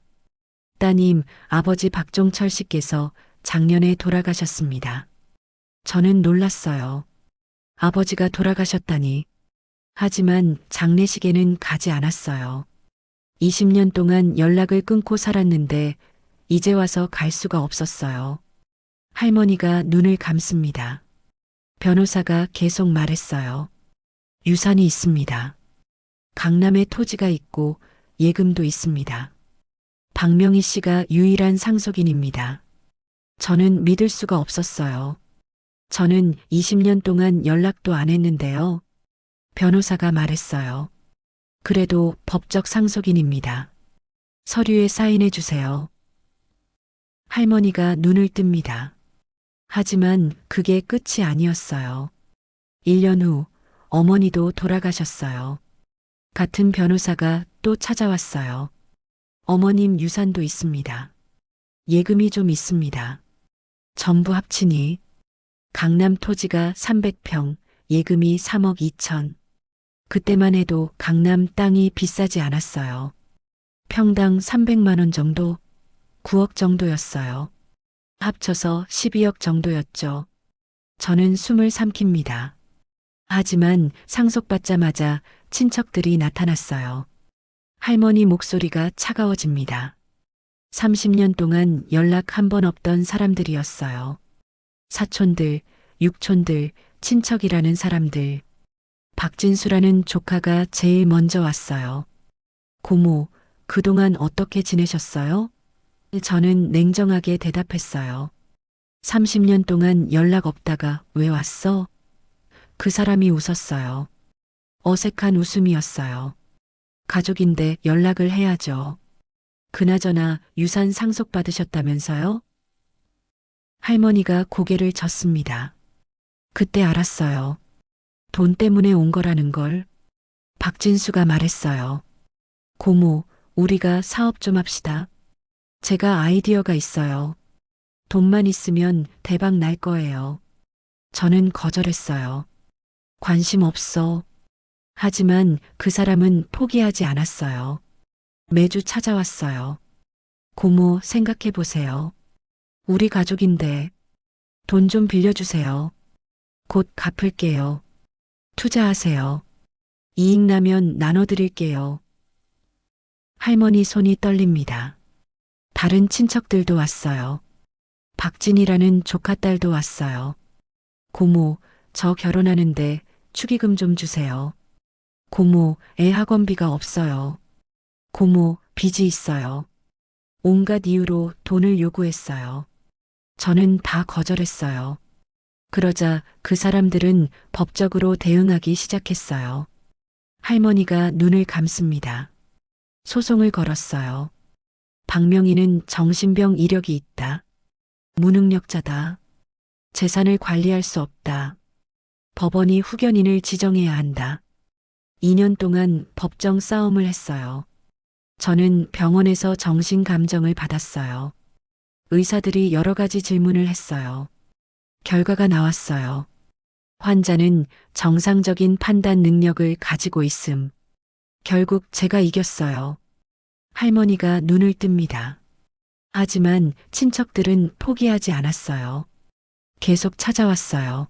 따님, 아버지 박종철 씨께서 작년에 돌아가셨습니다. 저는 놀랐어요. 아버지가 돌아가셨다니. 하지만 장례식에는 가지 않았어요. 20년 동안 연락을 끊고 살았는데 이제 와서 갈 수가 없었어요. 할머니가 눈을 감습니다. 변호사가 계속 말했어요. 유산이 있습니다. 강남에 토지가 있고 예금도 있습니다. 박명희 씨가 유일한 상속인입니다. 저는 믿을 수가 없었어요. 저는 20년 동안 연락도 안 했는데요. 변호사가 말했어요. 그래도 법적 상속인입니다. 서류에 사인해 주세요. 할머니가 눈을 뜹니다. 하지만 그게 끝이 아니었어요. 1년 후 어머니도 돌아가셨어요. 같은 변호사가 또 찾아왔어요. 어머님 유산도 있습니다. 예금이 좀 있습니다. 전부 합치니 강남 토지가 300평, 예금이 3억 2천. 그때만 해도 강남 땅이 비싸지 않았어요. 평당 300만 원 정도, 9억 정도였어요. 합쳐서 12억 정도였죠. 저는 숨을 삼킵니다. 하지만 상속받자마자 친척들이 나타났어요. 할머니 목소리가 차가워집니다. 30년 동안 연락 한 번 없던 사람들이었어요. 사촌들, 육촌들, 친척이라는 사람들. 박진수라는 조카가 제일 먼저 왔어요. 고모, 그동안 어떻게 지내셨어요? 저는 냉정하게 대답했어요. 30년 동안 연락 없다가 왜 왔어? 그 사람이 웃었어요. 어색한 웃음이었어요. 가족인데 연락을 해야죠. 그나저나 유산 상속받으셨다면서요? 할머니가 고개를 젓습니다. 그때 알았어요. 돈 때문에 온 거라는 걸. 박진수가 말했어요. 고모, 우리가 사업 좀 합시다. 제가 아이디어가 있어요. 돈만 있으면 대박 날 거예요. 저는 거절했어요. 관심 없어. 하지만 그 사람은 포기하지 않았어요. 매주 찾아왔어요. 고모, 생각해 보세요. 우리 가족인데 돈 좀 빌려주세요. 곧 갚을게요. 투자하세요. 이익 나면 나눠드릴게요. 할머니 손이 떨립니다. 다른 친척들도 왔어요. 박진이라는 조카딸도 왔어요. 고모, 저 결혼하는데 축의금 좀 주세요. 고모, 애 학원비가 없어요. 고모, 빚이 있어요. 온갖 이유로 돈을 요구했어요. 저는 다 거절했어요. 그러자 그 사람들은 법적으로 대응하기 시작했어요. 할머니가 눈을 감습니다. 소송을 걸었어요. 박명희는 정신병 이력이 있다. 무능력자다. 재산을 관리할 수 없다. 법원이 후견인을 지정해야 한다. 2년 동안 법정 싸움을 했어요. 저는 병원에서 정신감정을 받았어요. 의사들이 여러 가지 질문을 했어요. 결과가 나왔어요. 환자는 정상적인 판단 능력을 가지고 있음. 결국 제가 이겼어요. 할머니가 눈을 뜹니다. 하지만 친척들은 포기하지 않았어요. 계속 찾아왔어요.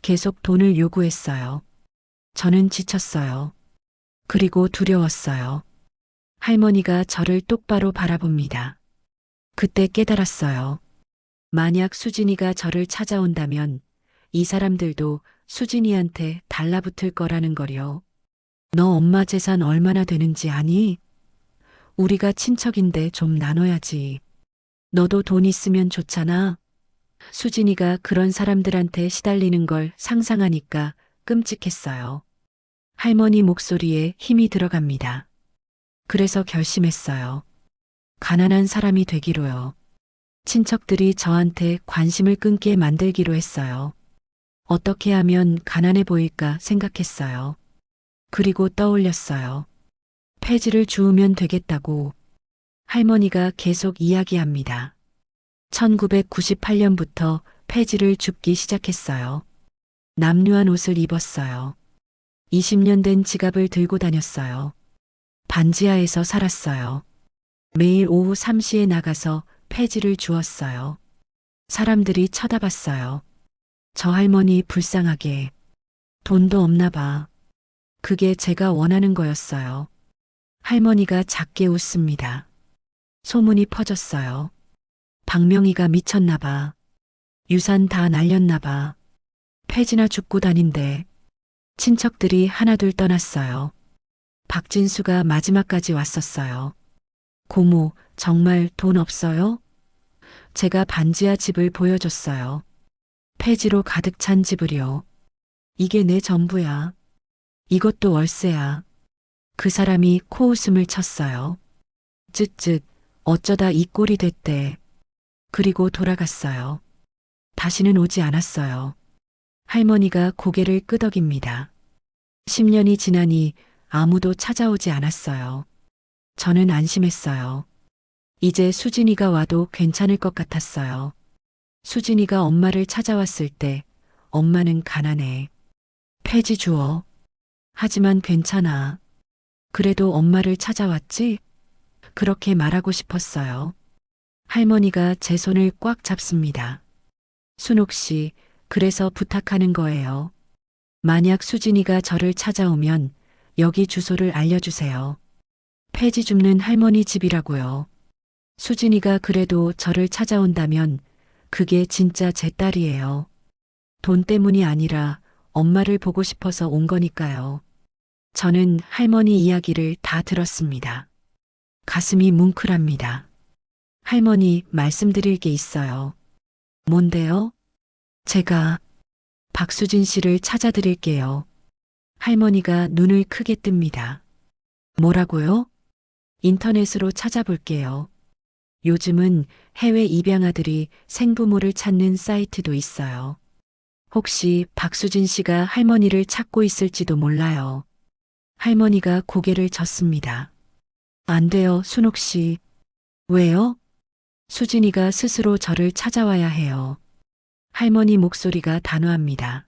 계속 돈을 요구했어요. 저는 지쳤어요. 그리고 두려웠어요. 할머니가 저를 똑바로 바라봅니다. 그때 깨달았어요. 만약 수진이가 저를 찾아온다면 이 사람들도 수진이한테 달라붙을 거라는 거요. 너 엄마 재산 얼마나 되는지 아니? 우리가 친척인데 좀 나눠야지. 너도 돈 있으면 좋잖아. 수진이가 그런 사람들한테 시달리는 걸 상상하니까 끔찍했어요. 할머니 목소리에 힘이 들어갑니다. 그래서 결심했어요. 가난한 사람이 되기로요. 친척들이 저한테 관심을 끊게 만들기로 했어요. 어떻게 하면 가난해 보일까 생각했어요. 그리고 떠올렸어요. 폐지를 주우면 되겠다고. 할머니가 계속 이야기합니다. 1998년부터 폐지를 줍기 시작했어요. 남루한 옷을 입었어요. 20년 된 지갑을 들고 다녔어요. 반지하에서 살았어요. 매일 오후 3시에 나가서 폐지를 주었어요. 사람들이 쳐다봤어요. 저 할머니 불쌍하게. 돈도 없나 봐. 그게 제가 원하는 거였어요. 할머니가 작게 웃습니다. 소문이 퍼졌어요. 박명희가 미쳤나 봐. 유산 다 날렸나 봐. 폐지나 줍고 다닌대. 친척들이 하나둘 떠났어요. 박진수가 마지막까지 왔었어요. 고모, 정말 돈 없어요? 제가 반지하 집을 보여줬어요. 폐지로 가득 찬 집을요. 이게 내 전부야. 이것도 월세야. 그 사람이 코웃음을 쳤어요. 쯧쯧, 어쩌다 이 꼴이 됐대. 그리고 돌아갔어요. 다시는 오지 않았어요. 할머니가 고개를 끄덕입니다. 10년이 지나니 아무도 찾아오지 않았어요. 저는 안심했어요. 이제 수진이가 와도 괜찮을 것 같았어요. 수진이가 엄마를 찾아왔을 때 엄마는 가난해. 폐지 주어. 하지만 괜찮아. 그래도 엄마를 찾아왔지? 그렇게 말하고 싶었어요. 할머니가 제 손을 꽉 잡습니다. 순옥 씨, 그래서 부탁하는 거예요. 만약 수진이가 저를 찾아오면 여기 주소를 알려주세요. 폐지 줍는 할머니 집이라고요. 수진이가 그래도 저를 찾아온다면 그게 진짜 제 딸이에요. 돈 때문이 아니라 엄마를 보고 싶어서 온 거니까요. 저는 할머니 이야기를 다 들었습니다. 가슴이 뭉클합니다. 할머니, 말씀드릴 게 있어요. 뭔데요? 제가 박수진 씨를 찾아드릴게요. 할머니가 눈을 크게 뜹니다. 뭐라고요? 인터넷으로 찾아볼게요. 요즘은 해외 입양아들이 생부모를 찾는 사이트도 있어요. 혹시 박수진 씨가 할머니를 찾고 있을지도 몰라요. 할머니가 고개를 젓습니다. 안 돼요, 순옥 씨. 왜요? 수진이가 스스로 저를 찾아와야 해요. 할머니 목소리가 단호합니다.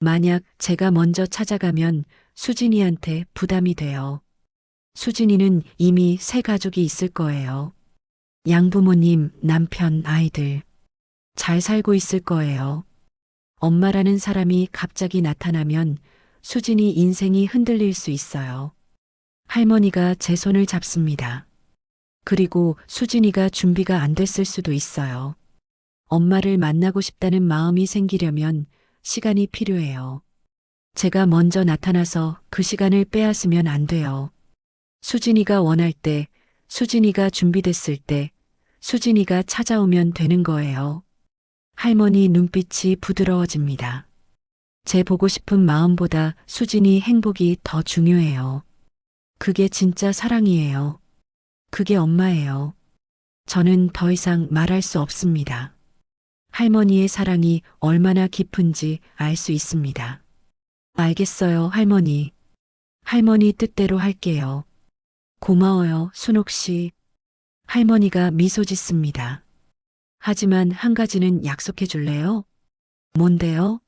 만약 제가 먼저 찾아가면 수진이한테 부담이 돼요. 수진이는 이미 새 가족이 있을 거예요. 양부모님, 남편, 아이들. 잘 살고 있을 거예요. 엄마라는 사람이 갑자기 나타나면 수진이 인생이 흔들릴 수 있어요. 할머니가 제 손을 잡습니다. 그리고 수진이가 준비가 안 됐을 수도 있어요. 엄마를 만나고 싶다는 마음이 생기려면 시간이 필요해요. 제가 먼저 나타나서 그 시간을 빼앗으면 안 돼요. 수진이가 원할 때, 수진이가 준비됐을 때, 수진이가 찾아오면 되는 거예요. 할머니 눈빛이 부드러워집니다. 제 보고 싶은 마음보다 수진이 행복이 더 중요해요. 그게 진짜 사랑이에요. 그게 엄마예요. 저는 더 이상 말할 수 없습니다. 할머니의 사랑이 얼마나 깊은지 알 수 있습니다. 알겠어요, 할머니. 할머니 뜻대로 할게요. 고마워요, 순옥 씨. 할머니가 미소 짓습니다. 하지만 한 가지는 약속해 줄래요? 뭔데요?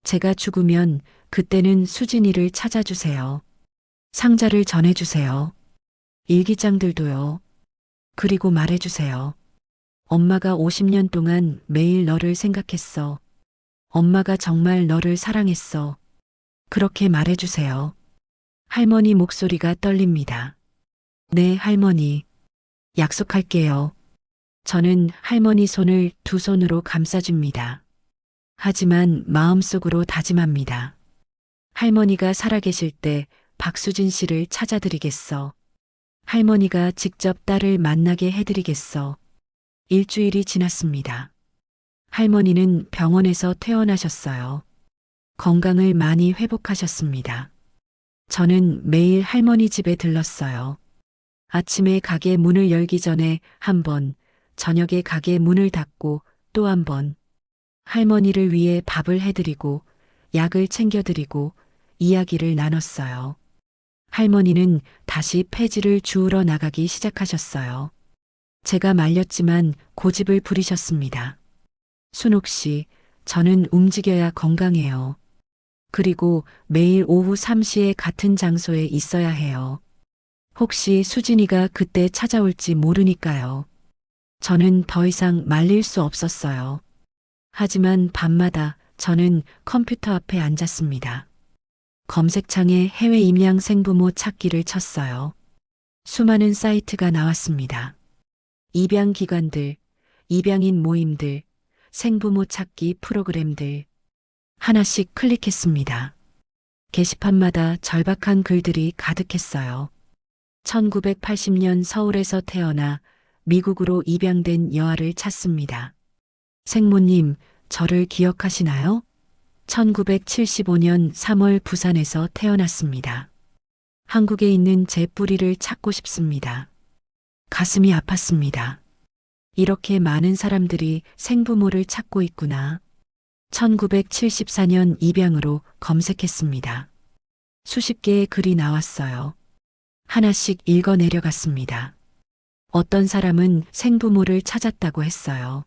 제가 죽으면 그때는 수진이를 찾아주세요. 상자를 전해주세요. 일기장들도요. 그리고 말해주세요. 엄마가 50년 동안 매일 너를 생각했어. 엄마가 정말 너를 사랑했어. 그렇게 말해주세요. 할머니 목소리가 떨립니다. 네, 할머니. 약속할게요. 저는 할머니 손을 두 손으로 감싸줍니다. 하지만 마음속으로 다짐합니다. 할머니가 살아계실 때 박수진 씨를 찾아드리겠어. 할머니가 직접 딸을 만나게 해드리겠어. 일주일이 지났습니다. 할머니는 병원에서 퇴원하셨어요. 건강을 많이 회복하셨습니다. 저는 매일 할머니 집에 들렀어요. 아침에 가게 문을 열기 전에 한 번, 저녁에 가게 문을 닫고 또 한 번, 할머니를 위해 밥을 해드리고, 약을 챙겨드리고, 이야기를 나눴어요. 할머니는 다시 폐지를 주우러 나가기 시작하셨어요. 제가 말렸지만 고집을 부리셨습니다. 순옥 씨, 저는 움직여야 건강해요. 그리고 매일 오후 3시에 같은 장소에 있어야 해요. 혹시 수진이가 그때 찾아올지 모르니까요. 저는 더 이상 말릴 수 없었어요. 하지만 밤마다 저는 컴퓨터 앞에 앉았습니다. 검색창에 해외 임양 생부모 찾기를 쳤어요. 수많은 사이트가 나왔습니다. 입양 기관들, 입양인 모임들, 생부모 찾기 프로그램들. 하나씩 클릭했습니다. 게시판마다 절박한 글들이 가득했어요. 1980년 서울에서 태어나 미국으로 입양된 여아를 찾습니다. 생모님, 저를 기억하시나요? 1975년 3월 부산에서 태어났습니다. 한국에 있는 제 뿌리를 찾고 싶습니다. 가슴이 아팠습니다. 이렇게 많은 사람들이 생부모를 찾고 있구나. 1974년 입양으로 검색했습니다. 수십 개의 글이 나왔어요. 하나씩 읽어 내려갔습니다. 어떤 사람은 생부모를 찾았다고 했어요.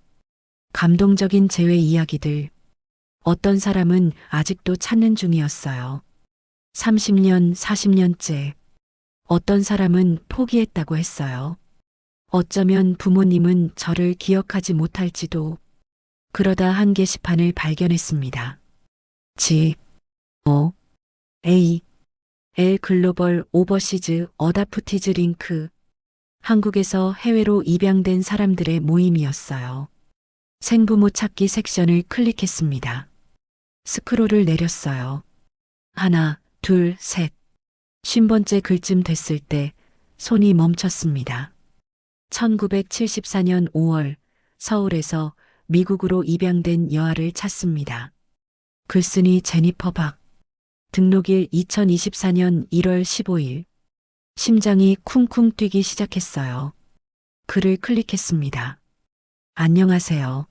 감동적인 재회 이야기들. 어떤 사람은 아직도 찾는 중이었어요. 30년, 40년째. 어떤 사람은 포기했다고 했어요. 어쩌면 부모님은 저를 기억하지 못할지도. 그러다 한 게시판을 발견했습니다. G, O, A, L 글로벌 오버시즈 어다프티즈 링크. 한국에서 해외로 입양된 사람들의 모임이었어요. 생부모 찾기 섹션을 클릭했습니다. 스크롤을 내렸어요. 하나, 둘, 셋. 50번째 글쯤 됐을 때 손이 멈췄습니다. 1974년 5월 서울에서 미국으로 입양된 여아를 찾습니다. 글쓴이 제니퍼 박. 등록일 2024년 1월 15일. 심장이 쿵쿵 뛰기 시작했어요. 글을 클릭했습니다. 안녕하세요.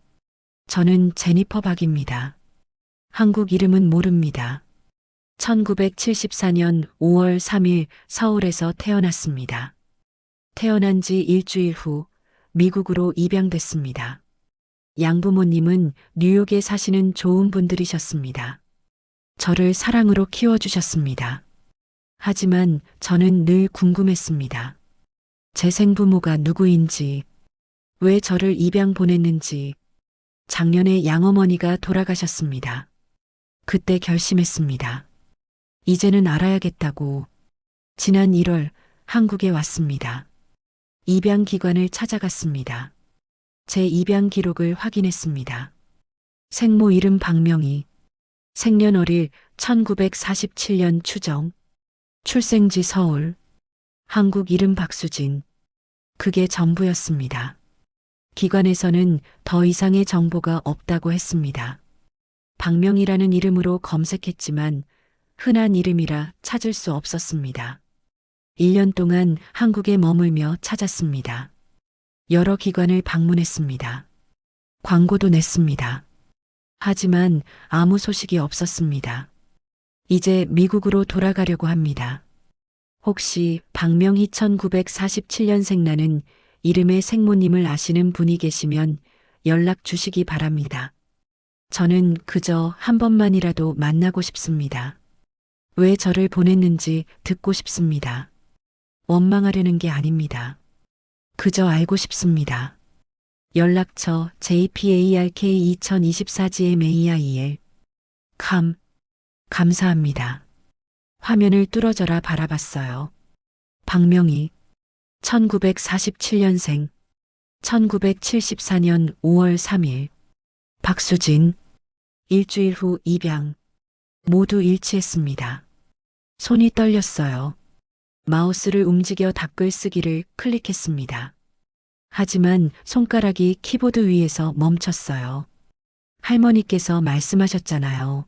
저는 제니퍼 박입니다. 한국 이름은 모릅니다. 1974년 5월 3일 서울에서 태어났습니다. 태어난 지 일주일 후 미국으로 입양됐습니다. 양부모님은 뉴욕에 사시는 좋은 분들이셨습니다. 저를 사랑으로 키워주셨습니다. 하지만 저는 늘 궁금했습니다. 제 생부모가 누구인지, 왜 저를 입양 보냈는지. 작년에 양어머니가 돌아가셨습니다. 그때 결심했습니다. 이제는 알아야겠다고. 지난 1월 한국에 왔습니다. 입양 기관을 찾아갔습니다. 제 입양 기록을 확인했습니다. 생모 이름 박명희, 생년월일 1947년 추정, 출생지 서울, 한국 이름 박수진. 그게 전부였습니다. 기관에서는 더 이상의 정보가 없다고 했습니다. 박명희라는 이름으로 검색했지만 흔한 이름이라 찾을 수 없었습니다. 1년 동안 한국에 머물며 찾았습니다. 여러 기관을 방문했습니다. 광고도 냈습니다. 하지만 아무 소식이 없었습니다. 이제 미국으로 돌아가려고 합니다. 혹시 박명희 1947년생 나는 이름의 생모님을 아시는 분이 계시면 연락 주시기 바랍니다. 저는 그저 한 번만이라도 만나고 싶습니다. 왜 저를 보냈는지 듣고 싶습니다. 원망하려는 게 아닙니다. 그저 알고 싶습니다. 연락처 JPARK2024GMAIL. 감사합니다. 화면을 뚫어져라 바라봤어요. 박명희, 1947년생, 1974년 5월 3일. 박수진, 일주일 후 입양. 모두 일치했습니다. 손이 떨렸어요. 마우스를 움직여 답글 쓰기를 클릭했습니다. 하지만 손가락이 키보드 위에서 멈췄어요. 할머니께서 말씀하셨잖아요.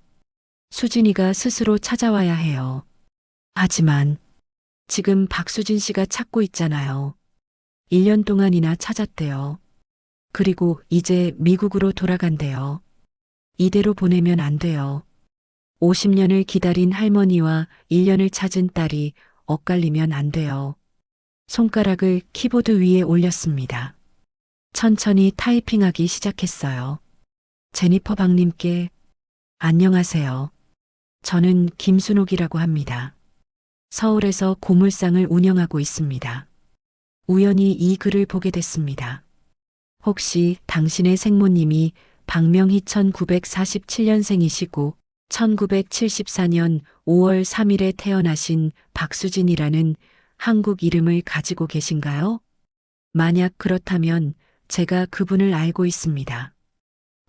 수진이가 스스로 찾아와야 해요. 하지만 지금 박수진 씨가 찾고 있잖아요. 1년 동안이나 찾았대요. 그리고 이제 미국으로 돌아간대요. 이대로 보내면 안 돼요. 50년을 기다린 할머니와 1년을 찾은 딸이 엇갈리면 안 돼요. 손가락을 키보드 위에 올렸습니다. 천천히 타이핑하기 시작했어요. 제니퍼 박님께 안녕하세요. 저는 김순옥이라고 합니다. 서울에서 고물상을 운영하고 있습니다. 우연히 이 글을 보게 됐습니다. 혹시 당신의 생모님이 박명희 1947년생이시고 1974년 5월 3일에 태어나신 박수진이라는 한국 이름을 가지고 계신가요? 만약 그렇다면 제가 그분을 알고 있습니다.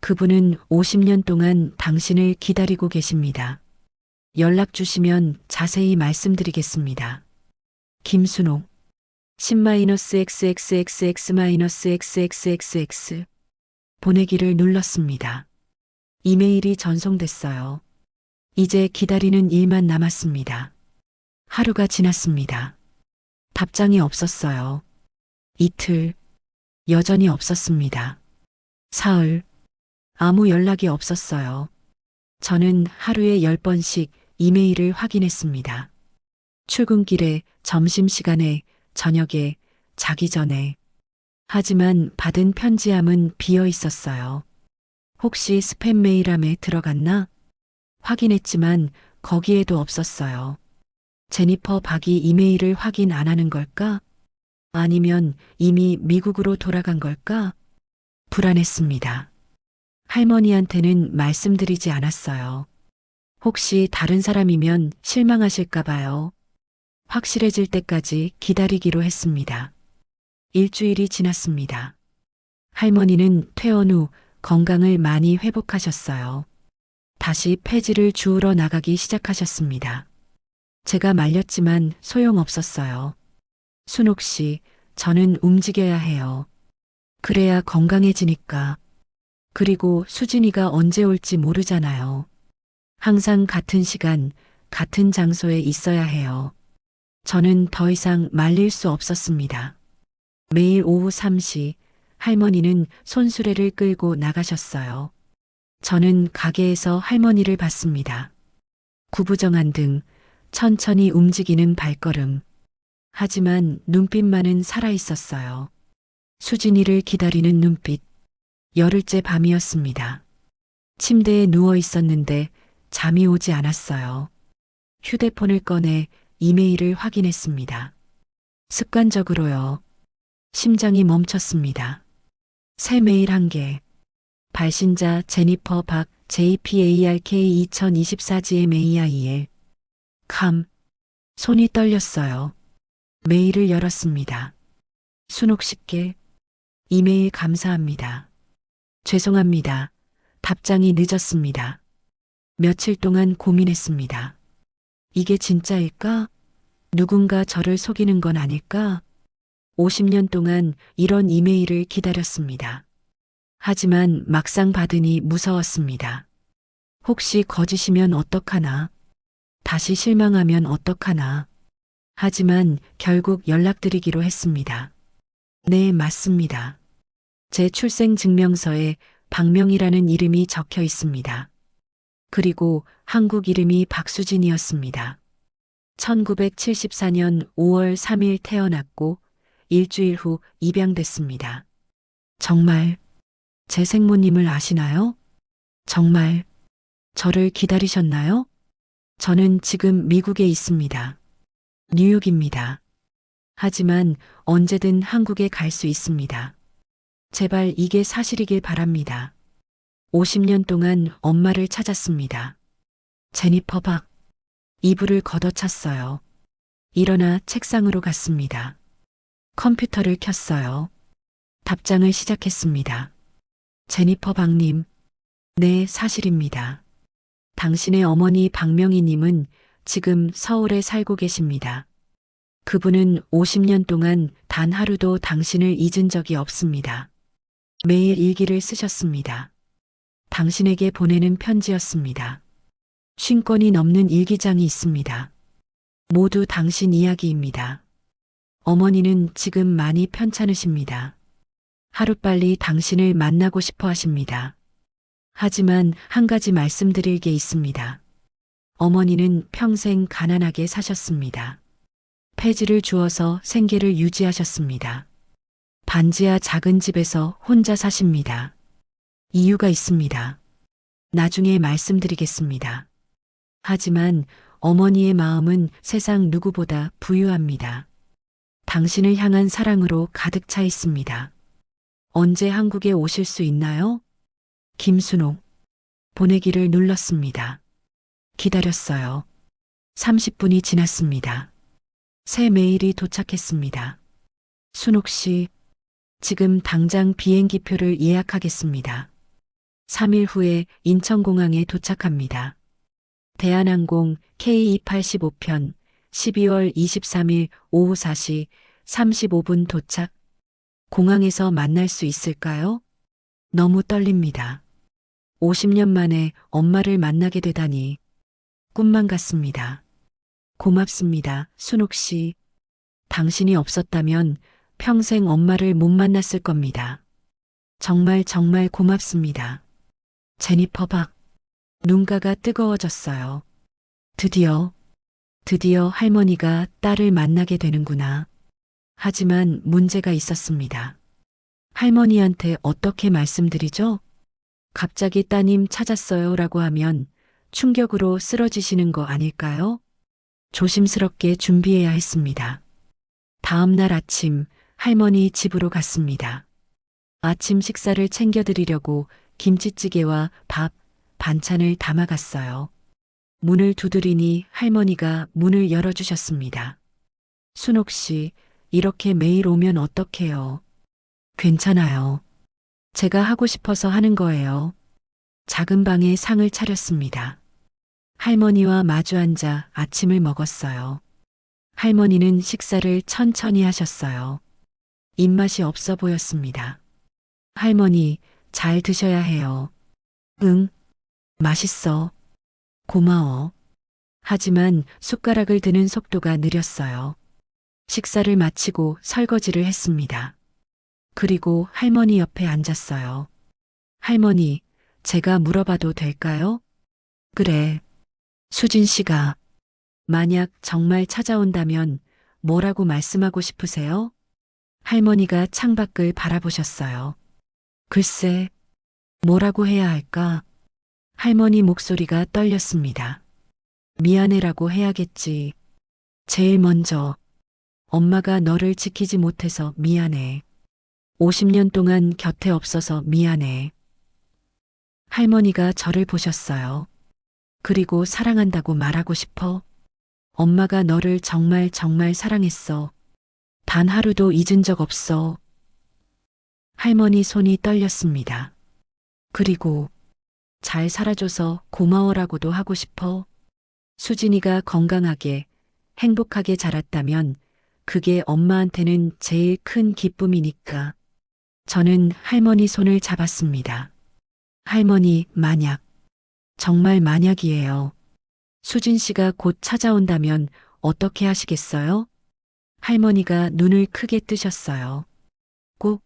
그분은 50년 동안 당신을 기다리고 계십니다. 연락 주시면 자세히 말씀드리겠습니다. 김순옥 10-XXXX-XXXX. 보내기를 눌렀습니다. 이메일이 전송됐어요. 이제 기다리는 일만 남았습니다. 하루가 지났습니다. 답장이 없었어요. 이틀, 여전히 없었습니다. 사흘, 아무 연락이 없었어요. 저는 하루에 10번씩 이메일을 확인했습니다. 출근길에, 점심시간에, 저녁에, 자기 전에. 하지만 받은 편지함은 비어 있었어요. 혹시 스팸 메일함에 들어갔나? 확인했지만 거기에도 없었어요. 제니퍼 박이 이메일을 확인 안 하는 걸까? 아니면 이미 미국으로 돌아간 걸까? 불안했습니다. 할머니한테는 말씀드리지 않았어요. 혹시 다른 사람이면 실망하실까 봐요. 확실해질 때까지 기다리기로 했습니다. 일주일이 지났습니다. 할머니는 퇴원 후 건강을 많이 회복하셨어요. 다시 폐지를 주우러 나가기 시작하셨습니다. 제가 말렸지만 소용없었어요. 순옥 씨, 저는 움직여야 해요. 그래야 건강해지니까. 그리고 수진이가 언제 올지 모르잖아요. 항상 같은 시간, 같은 장소에 있어야 해요. 저는 더 이상 말릴 수 없었습니다. 매일 오후 3시 할머니는 손수레를 끌고 나가셨어요. 저는 가게에서 할머니를 봤습니다. 구부정한 등, 천천히 움직이는 발걸음. 하지만 눈빛만은 살아있었어요. 수진이를 기다리는 눈빛. 열흘째 밤이었습니다. 침대에 누워 있었는데 잠이 오지 않았어요. 휴대폰을 꺼내 이메일을 확인했습니다. 습관적으로요. 심장이 멈췄습니다. 새 메일 1개. 발신자 제니퍼 박 JPARK 2024 GMAIL. 캄. 손이 떨렸어요. 메일을 열었습니다. 순옥 씨께 이메일 감사합니다. 죄송합니다. 답장이 늦었습니다. 며칠 동안 고민했습니다. 이게 진짜일까? 누군가 저를 속이는 건 아닐까? 50년 동안 이런 이메일을 기다렸습니다. 하지만 막상 받으니 무서웠습니다. 혹시 거짓이면 어떡하나? 다시 실망하면 어떡하나? 하지만 결국 연락드리기로 했습니다. 네, 맞습니다. 제 출생증명서에 박명이라는 이름이 적혀 있습니다. 그리고 한국 이름이 박수진이었습니다. 1974년 5월 3일 태어났고 일주일 후 입양됐습니다. 정말 제 생모님을 아시나요? 정말 저를 기다리셨나요? 저는 지금 미국에 있습니다. 뉴욕입니다. 하지만 언제든 한국에 갈 수 있습니다. 제발 이게 사실이길 바랍니다. 50년 동안 엄마를 찾았습니다. 제니퍼 박. 이불을 걷어찼어요. 일어나 책상으로 갔습니다. 컴퓨터를 켰어요. 답장을 시작했습니다. 제니퍼 박님. 네, 사실입니다. 당신의 어머니 박명희님은 지금 서울에 살고 계십니다. 그분은 50년 동안 단 하루도 당신을 잊은 적이 없습니다. 매일 일기를 쓰셨습니다. 당신에게 보내는 편지였습니다. 50권이 넘는 일기장이 있습니다. 모두 당신 이야기입니다. 어머니는 지금 많이 편찮으십니다. 하루빨리 당신을 만나고 싶어 하십니다. 하지만 한 가지 말씀드릴 게 있습니다. 어머니는 평생 가난하게 사셨습니다. 폐지를 주어서 생계를 유지하셨습니다. 반지하 작은 집에서 혼자 사십니다. 이유가 있습니다. 나중에 말씀드리겠습니다. 하지만 어머니의 마음은 세상 누구보다 부유합니다. 당신을 향한 사랑으로 가득 차 있습니다. 언제 한국에 오실 수 있나요? 김순옥. 보내기를 눌렀습니다. 기다렸어요. 30분이 지났습니다. 새 메일이 도착했습니다. 순옥 씨, 지금 당장 비행기표를 예약하겠습니다. 3일 후에 인천공항에 도착합니다. 대한항공 K285편 12월 23일 오후 4시 35분 도착. 공항에서 만날 수 있을까요? 너무 떨립니다. 50년 만에 엄마를 만나게 되다니 꿈만 같습니다. 고맙습니다, 순옥 씨. 당신이 없었다면 평생 엄마를 못 만났을 겁니다. 정말 정말 고맙습니다. 제니퍼 박. 눈가가 뜨거워졌어요. 드디어 할머니가 딸을 만나게 되는구나. 하지만 문제가 있었습니다. 할머니한테 어떻게 말씀드리죠? 갑자기 따님 찾았어요 라고 하면 충격으로 쓰러지시는 거 아닐까요? 조심스럽게 준비해야 했습니다. 다음 날 아침 할머니 집으로 갔습니다. 아침 식사를 챙겨드리려고 김치찌개와 밥, 반찬을 담아갔어요. 문을 두드리니 할머니가 문을 열어주셨습니다. 순옥 씨, 이렇게 매일 오면 어떡해요? 괜찮아요. 제가 하고 싶어서 하는 거예요. 작은 방에 상을 차렸습니다. 할머니와 마주 앉아 아침을 먹었어요. 할머니는 식사를 천천히 하셨어요. 입맛이 없어 보였습니다. 할머니, 잘 드셔야 해요. 응, 맛있어. 고마워. 하지만 숟가락을 드는 속도가 느렸어요. 식사를 마치고 설거지를 했습니다. 그리고 할머니 옆에 앉았어요. 할머니, 제가 물어봐도 될까요? 그래. 수진 씨가 만약 정말 찾아온다면 뭐라고 말씀하고 싶으세요? 할머니가 창밖을 바라보셨어요. 글쎄, 뭐라고 해야 할까? 할머니 목소리가 떨렸습니다. 미안해라고 해야겠지. 제일 먼저, 엄마가 너를 지키지 못해서 미안해. 50년 동안 곁에 없어서 미안해. 할머니가 저를 보셨어요. 그리고 사랑한다고 말하고 싶어? 엄마가 너를 정말 정말 사랑했어. 단 하루도 잊은 적 없어. 할머니 손이 떨렸습니다. 그리고 잘 살아줘서 고마워라고도 하고 싶어. 수진이가 건강하게, 행복하게 자랐다면 그게 엄마한테는 제일 큰 기쁨이니까. 저는 할머니 손을 잡았습니다. 할머니, 만약, 정말 만약이에요. 수진 씨가 곧 찾아온다면 어떻게 하시겠어요? 할머니가 눈을 크게 뜨셨어요. 꼭,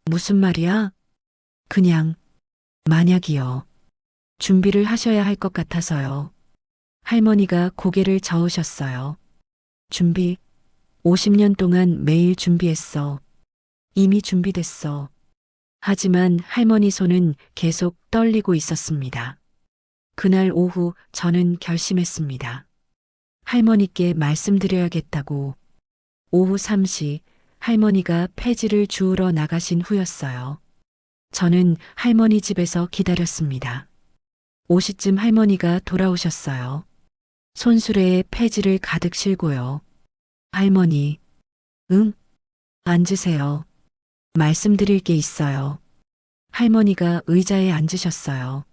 무슨 말이야? 그냥, 만약이요. 준비를 하셔야 할 것 같아서요. 할머니가 고개를 저으셨어요. 준비, 50년 동안 매일 준비했어. 이미 준비됐어. 하지만 할머니 손은 계속 떨리고 있었습니다. 그날 오후 저는 결심했습니다. 할머니께 말씀드려야겠다고. 오후 3시 할머니가 폐지를 주우러 나가신 후였어요. 저는 할머니 집에서 기다렸습니다. 5시쯤 할머니가 돌아오셨어요. 손수레에 폐지를 가득 싣고요. 할머니, 응? 앉으세요. 말씀드릴 게 있어요. 할머니가 의자에 앉으셨어요.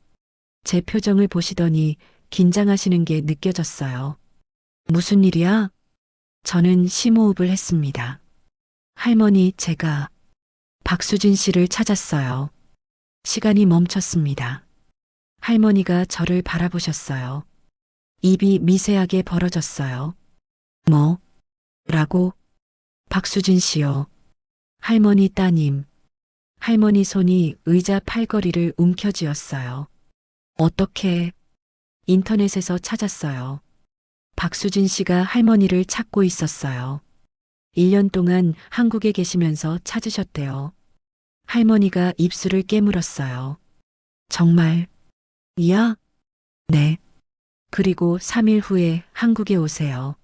제 표정을 보시더니 긴장하시는 게 느껴졌어요. 무슨 일이야? 저는 심호흡을 했습니다. 할머니, 제가 박수진 씨를 찾았어요. 시간이 멈췄습니다. 할머니가 저를 바라보셨어요. 입이 미세하게 벌어졌어요. 뭐? 라고? 박수진 씨요. 할머니 따님. 할머니 손이 의자 팔걸이를 움켜쥐었어요. 어떻게? 인터넷에서 찾았어요. 박수진 씨가 할머니를 찾고 있었어요. 1년 동안 한국에 계시면서 찾으셨대요. 할머니가 입술을 깨물었어요. 정말? 이야? 네. 그리고 3일 후에 한국에 오세요.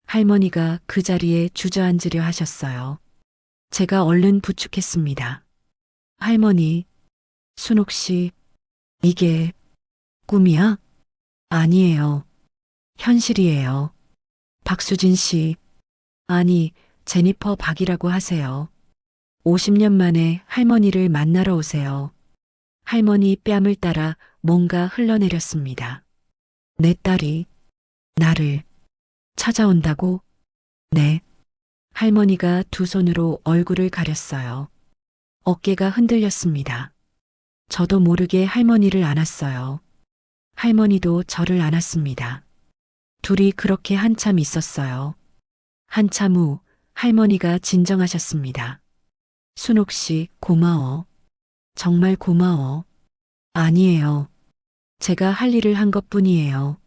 할머니가 그 자리에 주저앉으려 하셨어요. 제가 얼른 부축했습니다. 할머니, 순옥 씨, 이게 꿈이야? 아니에요. 현실이에요. 박수진 씨, 아니, 제니퍼 박이라고 하세요. 50년 만에 할머니를 만나러 오세요. 할머니 뺨을 따라 뭔가 흘러내렸습니다. 내 딸이 나를 찾아온다고? 네. 할머니가 두 손으로 얼굴을 가렸어요. 어깨가 흔들렸습니다. 저도 모르게 할머니를 안았어요. 할머니도 저를 안았습니다. 둘이 그렇게 한참 있었어요. 한참 후 할머니가 진정하셨습니다. 순옥 씨, 고마워. 정말 고마워. 아니에요. 제가 할 일을 한 것뿐이에요.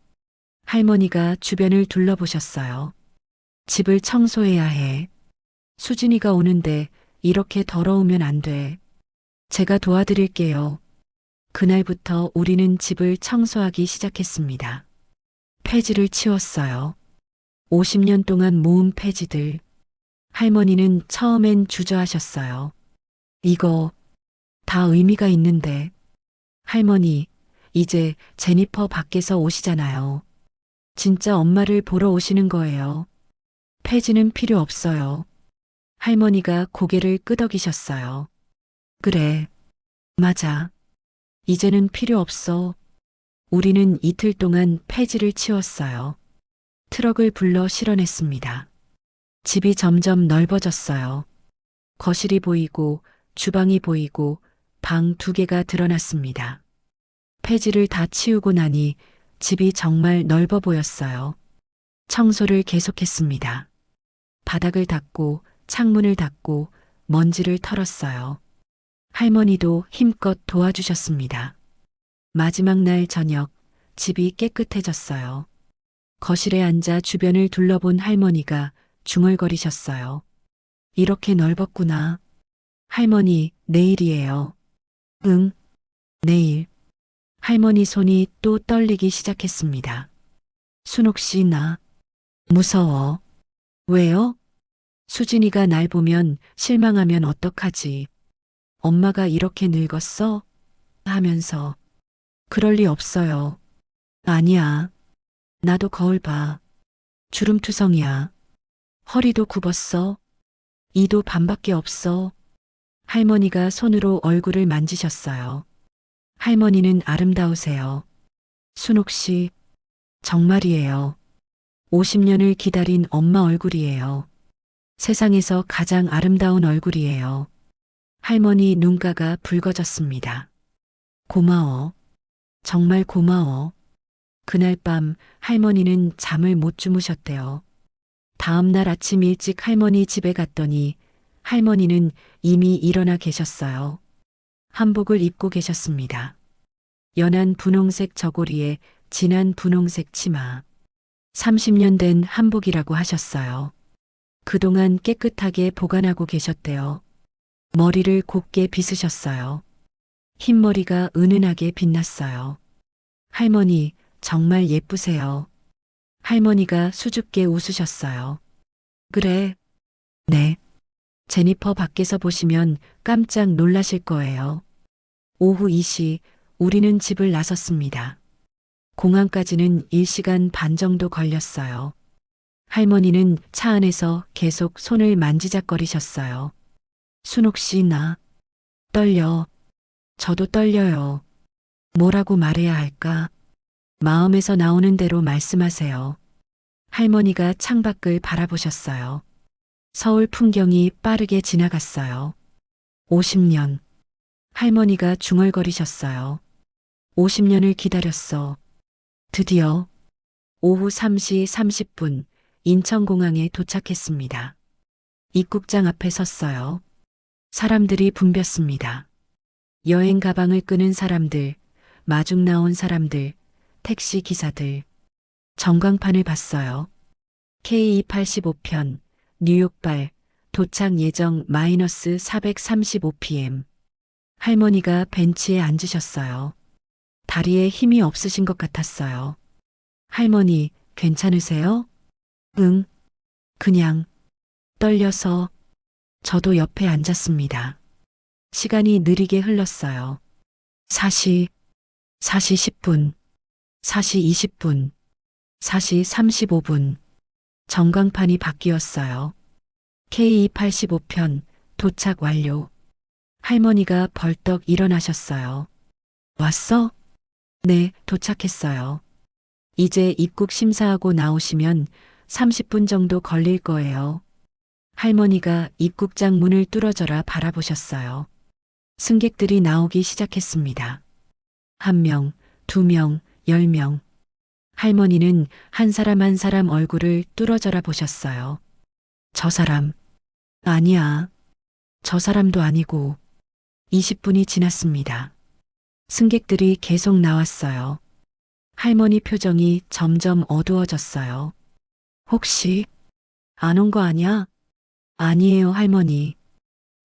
할머니가 주변을 둘러보셨어요. 집을 청소해야 해. 수진이가 오는데 이렇게 더러우면 안 돼. 제가 도와드릴게요. 그날부터 우리는 집을 청소하기 시작했습니다. 폐지를 치웠어요. 50년 동안 모은 폐지들. 할머니는 처음엔 주저하셨어요. 이거 다 의미가 있는데. 할머니, 이제 제니퍼 밖에서 오시잖아요. 진짜 엄마를 보러 오시는 거예요. 폐지는 필요 없어요. 할머니가 고개를 끄덕이셨어요. 그래, 맞아. 이제는 필요 없어. 우리는 이틀 동안 폐지를 치웠어요. 트럭을 불러 실어냈습니다. 집이 점점 넓어졌어요. 거실이 보이고 주방이 보이고 방 2개가 드러났습니다. 폐지를 다 치우고 나니 집이 정말 넓어 보였어요. 청소를 계속했습니다. 바닥을 닦고 창문을 닦고 먼지를 털었어요. 할머니도 힘껏 도와주셨습니다. 마지막 날 저녁, 집이 깨끗해졌어요. 거실에 앉아 주변을 둘러본 할머니가 중얼거리셨어요. 이렇게 넓었구나. 할머니, 내일이에요. 응, 내일. 할머니 손이 또 떨리기 시작했습니다. 순옥 씨, 나 무서워. 왜요? 수진이가 날 보면 실망하면 어떡하지? 엄마가 이렇게 늙었어? 하면서. 그럴 리 없어요. 아니야. 나도 거울 봐. 주름투성이야. 허리도 굽었어. 이도 반밖에 없어. 할머니가 손으로 얼굴을 만지셨어요. 할머니는 아름다우세요. 순옥 씨, 정말이에요. 50년을 기다린 엄마 얼굴이에요. 세상에서 가장 아름다운 얼굴이에요. 할머니 눈가가 붉어졌습니다. 고마워. 정말 고마워. 그날 밤 할머니는 잠을 못 주무셨대요. 다음 날 아침 일찍 할머니 집에 갔더니 할머니는 이미 일어나 계셨어요. 한복을 입고 계셨습니다. 연한 분홍색 저고리에 진한 분홍색 치마. 30년 된 한복이라고 하셨어요. 그동안 깨끗하게 보관하고 계셨대요. 머리를 곱게 빗으셨어요. 흰머리가 은은하게 빛났어요. 할머니, 정말 예쁘세요. 할머니가 수줍게 웃으셨어요. 그래. 네. 제니퍼 밖에서 보시면 깜짝 놀라실 거예요. 오후 2시 우리는 집을 나섰습니다. 공항까지는 1시간 반 정도 걸렸어요. 할머니는 차 안에서 계속 손을 만지작거리셨어요. 순옥 씨, 나 떨려. 저도 떨려요. 뭐라고 말해야 할까? 마음에서 나오는 대로 말씀하세요. 할머니가 창밖을 바라보셨어요. 서울 풍경이 빠르게 지나갔어요. 50년. 할머니가 중얼거리셨어요. 50년을 기다렸어. 드디어 오후 3시 30분 인천공항에 도착했습니다. 입국장 앞에 섰어요. 사람들이 붐볐습니다. 여행 가방을 끄는 사람들, 마중 나온 사람들, 택시 기사들. 전광판을 봤어요. K285편, 뉴욕발, 도착 예정 -435pm. 할머니가 벤치에 앉으셨어요. 다리에 힘이 없으신 것 같았어요. 할머니, 괜찮으세요? 응, 그냥 떨려서. 저도 옆에 앉았습니다. 시간이 느리게 흘렀어요. 4시 10분, 4시 20분, 4시 35분. 전광판이 바뀌었어요. K285편, 도착 완료. 할머니가 벌떡 일어나셨어요. 왔어? 네, 도착했어요. 이제 입국 심사하고 나오시면 30분 정도 걸릴 거예요. 할머니가 입국장 문을 뚫어져라 바라보셨어요. 승객들이 나오기 시작했습니다. 1명, 2명, 10명. 할머니는 한 사람 한 사람 얼굴을 뚫어져라 보셨어요. 저 사람. 아니야. 저 사람도 아니고. 20분이 지났습니다. 승객들이 계속 나왔어요. 할머니 표정이 점점 어두워졌어요. 혹시 안 온 거 아니야? 아니에요, 할머니.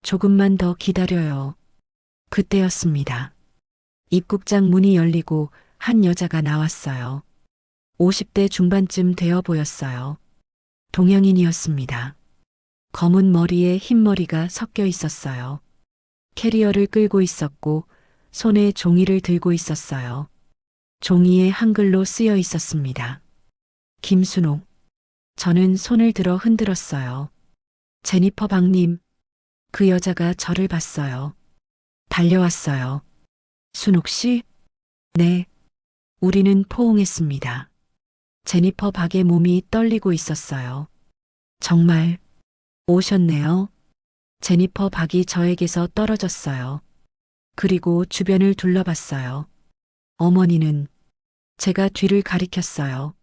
조금만 더 기다려요. 그때였습니다. 입국장 문이 열리고 한 여자가 나왔어요. 50대 중반쯤 되어 보였어요. 동양인이었습니다. 검은 머리에 흰머리가 섞여 있었어요. 캐리어를 끌고 있었고 손에 종이를 들고 있었어요. 종이에 한글로 쓰여 있었습니다. 김순옥. 저는 손을 들어 흔들었어요. 제니퍼 박님. 그 여자가 저를 봤어요. 달려왔어요. 순옥 씨? 네. 우리는 포옹했습니다. 제니퍼 박의 몸이 떨리고 있었어요. 정말 오셨네요. 제니퍼 박이 저에게서 떨어졌어요. 그리고 주변을 둘러봤어요. 어머니는. 제가 뒤를 가리켰어요.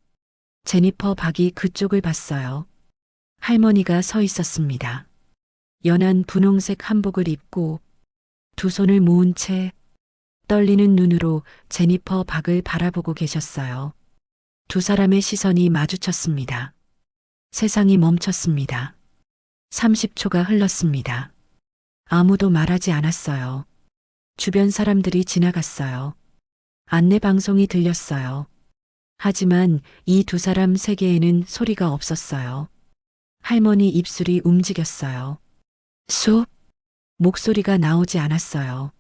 제니퍼 박이 그쪽을 봤어요. 할머니가 서 있었습니다. 연한 분홍색 한복을 입고 두 손을 모은 채 떨리는 눈으로 제니퍼 박을 바라보고 계셨어요. 두 사람의 시선이 마주쳤습니다. 세상이 멈췄습니다. 30초가 흘렀습니다. 아무도 말하지 않았어요. 주변 사람들이 지나갔어요. 안내 방송이 들렸어요. 하지만 이 두 사람 세계에는 소리가 없었어요. 할머니 입술이 움직였어요. 숲? 목소리가 나오지 않았어요.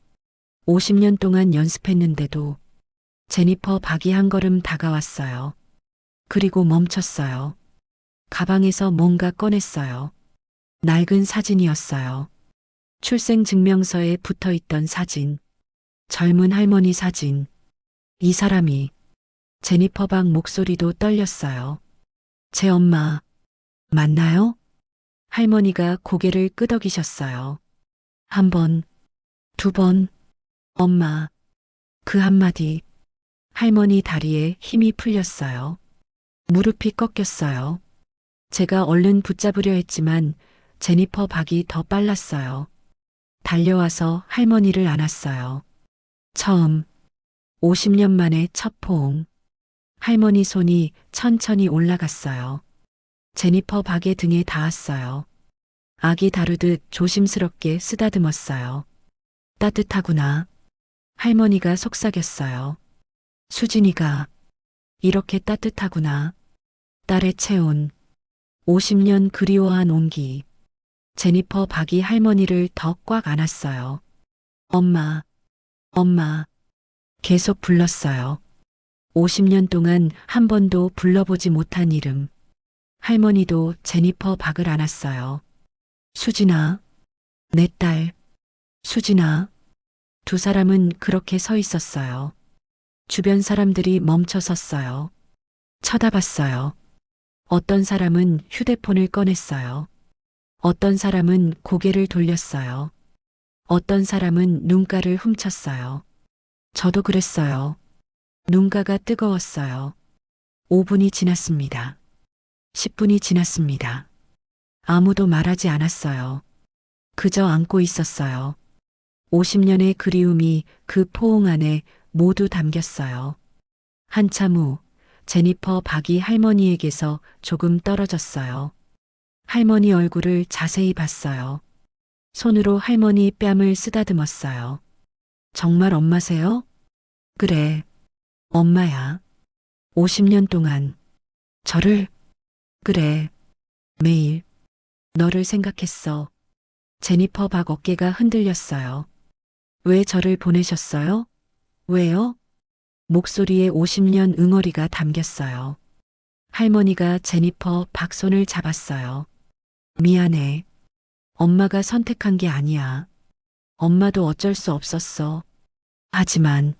50년 동안 연습했는데도 제니퍼 박이 한 걸음 다가왔어요. 그리고 멈췄어요. 가방에서 뭔가 꺼냈어요. 낡은 사진이었어요. 출생증명서에 붙어 있던 사진. 젊은 할머니 사진. 이 사람이. 제니퍼 박 목소리도 떨렸어요. 제 엄마. 맞나요? 할머니가 고개를 끄덕이셨어요. 한 번, 두 번, 엄마. 그 한마디. 할머니 다리에 힘이 풀렸어요. 무릎이 꺾였어요. 제가 얼른 붙잡으려 했지만 제니퍼 박이 더 빨랐어요. 달려와서 할머니를 안았어요. 처음, 50년 만에 첫 포옹. 할머니 손이 천천히 올라갔어요. 제니퍼 박의 등에 닿았어요. 아기 다루듯 조심스럽게 쓰다듬었어요. 따뜻하구나. 할머니가 속삭였어요. 수진이가 이렇게 따뜻하구나. 딸의 체온. 50년 그리워한 온기. 제니퍼 박이 할머니를 더 꽉 안았어요. 엄마, 엄마. 계속 불렀어요. 50년 동안 한 번도 불러보지 못한 이름. 할머니도 제니퍼 박을 안았어요. 수진아, 내 딸. 수진아. 두 사람은 그렇게 서 있었어요. 주변 사람들이 멈춰 섰어요. 쳐다봤어요. 어떤 사람은 휴대폰을 꺼냈어요. 어떤 사람은 고개를 돌렸어요. 어떤 사람은 눈가를 훔쳤어요. 저도 그랬어요. 눈가가 뜨거웠어요. 5분이 지났습니다. 10분이 지났습니다. 아무도 말하지 않았어요. 그저 안고 있었어요. 50년의 그리움이 그 포옹 안에 모두 담겼어요. 한참 후 제니퍼 박이 할머니에게서 조금 떨어졌어요. 할머니 얼굴을 자세히 봤어요. 손으로 할머니 뺨을 쓰다듬었어요. 정말 엄마세요? 그래, 엄마야. 50년 동안 저를, 그래, 매일 너를 생각했어. 제니퍼 박 어깨가 흔들렸어요. 왜 저를 보내셨어요? 왜요? 목소리에 50년 응어리가 담겼어요. 할머니가 제니퍼 박 손을 잡았어요. 미안해. 엄마가 선택한 게 아니야. 엄마도 어쩔 수 없었어. 하지만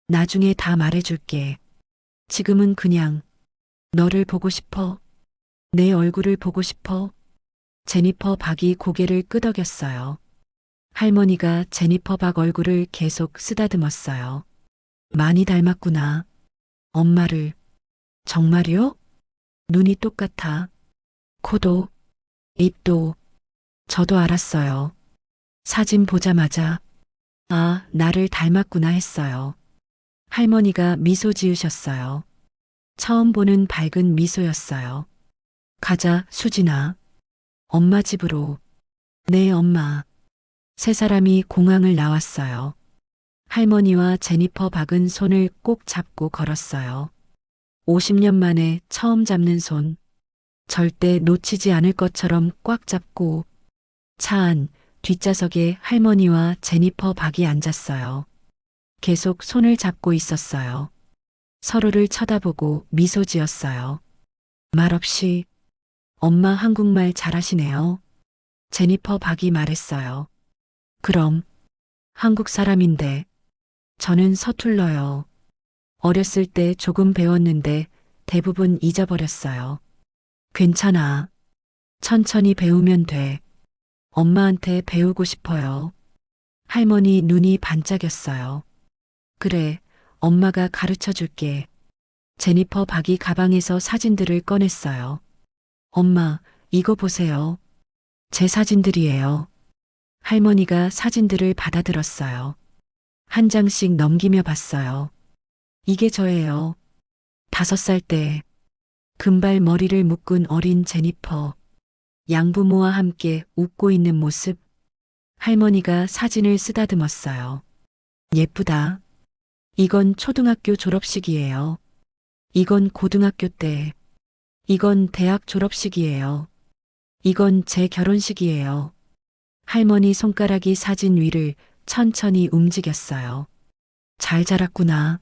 나중에 다 말해줄게. 지금은 그냥 너를 보고 싶어. 내 얼굴을 보고 싶어. 제니퍼 박이 고개를 끄덕였어요. 할머니가 제니퍼 박 얼굴을 계속 쓰다듬었어요. 많이 닮았구나. 엄마를. 정말요? 눈이 똑같아. 코도, 입도. 저도 알았어요. 사진 보자마자, 아, 나를 닮았구나 했어요. 할머니가 미소 지으셨어요. 처음 보는 밝은 미소였어요. 가자, 수진아. 엄마 집으로. 네, 엄마. 세 사람이 공항을 나왔어요. 할머니와 제니퍼 박은 손을 꼭 잡고 걸었어요. 50년 만에 처음 잡는 손. 절대 놓치지 않을 것처럼 꽉 잡고 차 안 뒷좌석에 할머니와 제니퍼 박이 앉았어요. 계속 손을 잡고 있었어요. 서로를 쳐다보고 미소 지었어요. 말없이 엄마 한국말 잘하시네요. 제니퍼 박이 말했어요. 그럼 한국 사람인데 저는 서툴러요. 어렸을 때 조금 배웠는데 대부분 잊어버렸어요. 괜찮아. 천천히 배우면 돼. 엄마한테 배우고 싶어요. 할머니 눈이 반짝였어요. 그래, 엄마가 가르쳐 줄게. 제니퍼 박이 가방에서 사진들을 꺼냈어요. 엄마, 이거 보세요. 제 사진들이에요. 할머니가 사진들을 받아들었어요. 한 장씩 넘기며 봤어요. 이게 저예요. 5살 때 금발 머리를 묶은 어린 제니퍼. 양부모와 함께 웃고 있는 모습. 할머니가 사진을 쓰다듬었어요. 예쁘다. 이건 초등학교 졸업식이에요. 이건 고등학교 때. 이건 대학 졸업식이에요. 이건 제 결혼식이에요. 할머니 손가락이 사진 위를 천천히 움직였어요. 잘 자랐구나.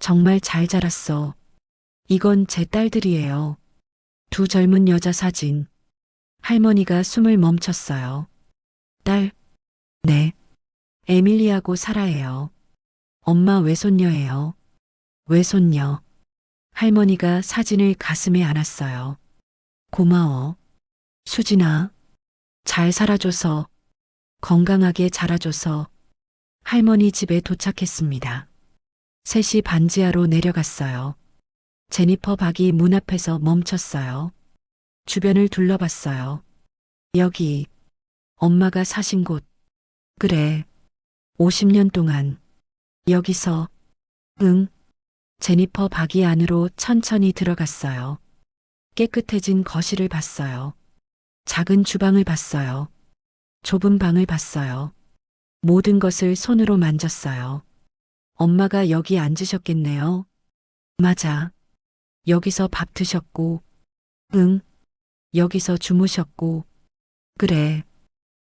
정말 잘 자랐어. 이건 제 딸들이에요. 두 젊은 여자 사진. 할머니가 숨을 멈췄어요. 딸, 네. 에밀리하고 사라예요. 엄마 외손녀예요. 외손녀. 할머니가 사진을 가슴에 안았어요. 고마워. 수진아. 잘 살아줘서, 건강하게 자라줘서. 할머니 집에 도착했습니다. 3시 반지하로 내려갔어요. 제니퍼 박이 문 앞에서 멈췄어요. 주변을 둘러봤어요. 여기, 엄마가 사신 곳. 그래. 50년 동안. 여기서, 응. 제니퍼 박이 안으로 천천히 들어갔어요. 깨끗해진 거실을 봤어요. 작은 주방을 봤어요. 좁은 방을 봤어요. 모든 것을 손으로 만졌어요. 엄마가 여기 앉으셨겠네요. 맞아. 여기서 밥 드셨고, 응. 여기서 주무셨고, 그래.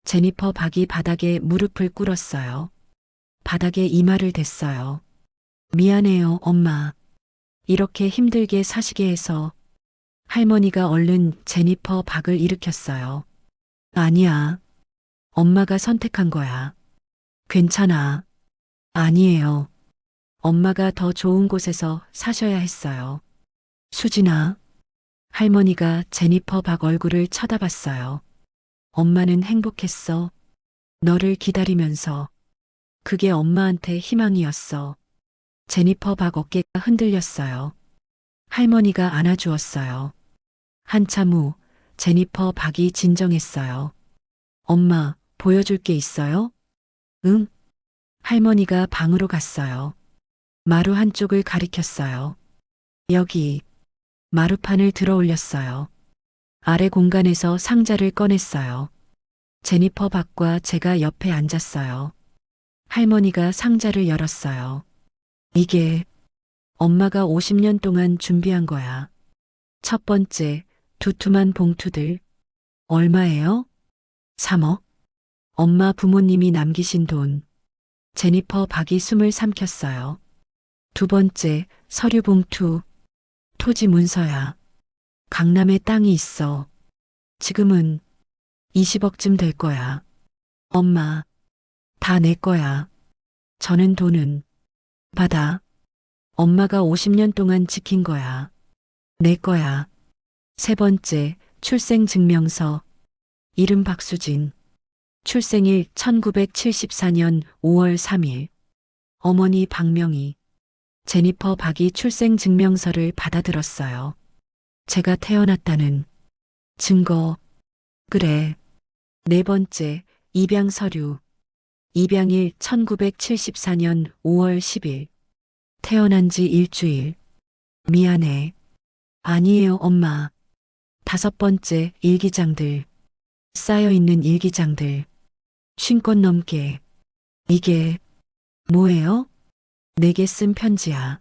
제니퍼 박이 바닥에 무릎을 꿇었어요. 바닥에 이마를 댔어요. 미안해요, 엄마. 이렇게 힘들게 사시게 해서. 할머니가 얼른 제니퍼 박을 일으켰어요. 아니야. 엄마가 선택한 거야. 괜찮아. 아니에요. 엄마가 더 좋은 곳에서 사셔야 했어요. 수진아. 할머니가 제니퍼 박 얼굴을 쳐다봤어요. 엄마는 행복했어. 너를 기다리면서. 그게 엄마한테 희망이었어. 제니퍼 박 어깨가 흔들렸어요. 할머니가 안아주었어요. 한참 후 제니퍼 박이 진정했어요. 엄마, 보여줄 게 있어요? 응? 할머니가 방으로 갔어요. 마루 한쪽을 가리켰어요. 여기, 마루판을 들어 올렸어요. 아래 공간에서 상자를 꺼냈어요. 제니퍼 박과 제가 옆에 앉았어요. 할머니가 상자를 열었어요. 이게 엄마가 50년 동안 준비한 거야. 첫 번째, 두툼한 봉투들. 얼마예요? 3억. 엄마 부모님이 남기신 돈. 제니퍼 박이 숨을 삼켰어요. 두 번째, 서류 봉투. 토지 문서야. 강남에 땅이 있어. 지금은 20억쯤 될 거야. 엄마, 다 내 거야. 저는 돈은 받아. 엄마가 50년 동안 지킨 거야. 내 거야. 세 번째, 출생증명서. 이름 박수진. 출생일 1974년 5월 3일. 어머니 박명희. 제니퍼 박이 출생증명서를 받아들었어요. 제가 태어났다는 증거. 그래. 네 번째, 입양 서류. 입양일 1974년 5월 10일. 태어난 지 일주일. 미안해. 아니에요, 엄마. 다섯 번째, 일기장들. 쌓여있는 일기장들. 50권 넘게. 이게 뭐예요? 내게 쓴 편지야.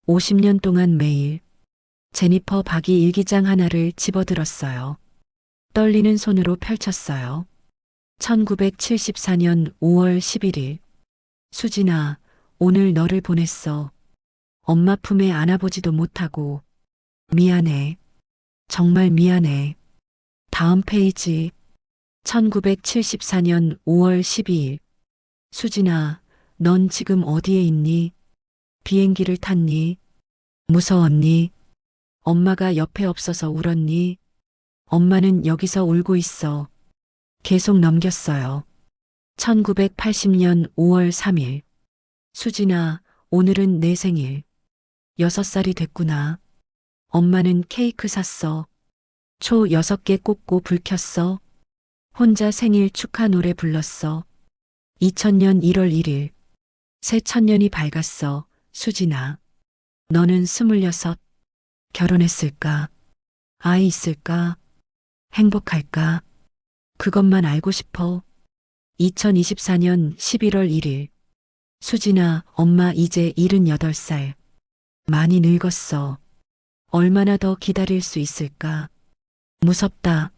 50년 동안 매일. 제니퍼 박이 일기장 하나를 집어들었어요. 떨리는 손으로 펼쳤어요. 1974년 5월 11일. 수진아, 오늘 너를 보냈어. 엄마 품에 안아보지도 못하고. 미안해. 정말 미안해. 다음 페이지. 1974년 5월 12일. 수진아, 넌 지금 어디에 있니? 비행기를 탔니? 무서웠니? 엄마가 옆에 없어서 울었니? 엄마는 여기서 울고 있어. 계속 넘겼어요. 1980년 5월 3일. 수진아, 오늘은 내 생일. 6살이 됐구나. 엄마는 케이크 샀어. 초 6개 꽂고 불 켰어. 혼자 생일 축하 노래 불렀어. 2000년 1월 1일. 새 천년이 밝았어. 수진아. 너는 26. 결혼했을까? 아이 있을까? 행복할까? 그것만 알고 싶어. 2024년 11월 1일. 수진아, 엄마 이제 78살. 많이 늙었어. 얼마나 더 기다릴 수 있을까? 무섭다.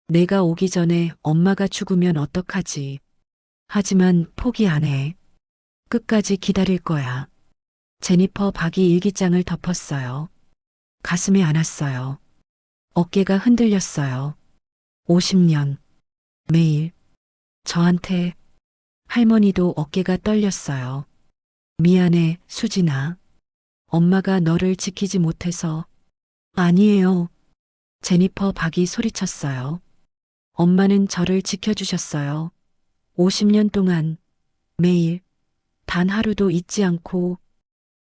내가 오기 전에 엄마가 죽으면 어떡하지? 하지만 포기 안 해. 끝까지 기다릴 거야. 제니퍼 박이 일기장을 덮었어요. 가슴에 안았어요. 어깨가 흔들렸어요. 50년. 매일. 저한테. 할머니도 어깨가 떨렸어요. 미안해, 수진아. 엄마가 너를 지키지 못해서. 아니에요. 제니퍼 박이 소리쳤어요. 엄마는 저를 지켜주셨어요. 50년 동안 매일 단 하루도 잊지 않고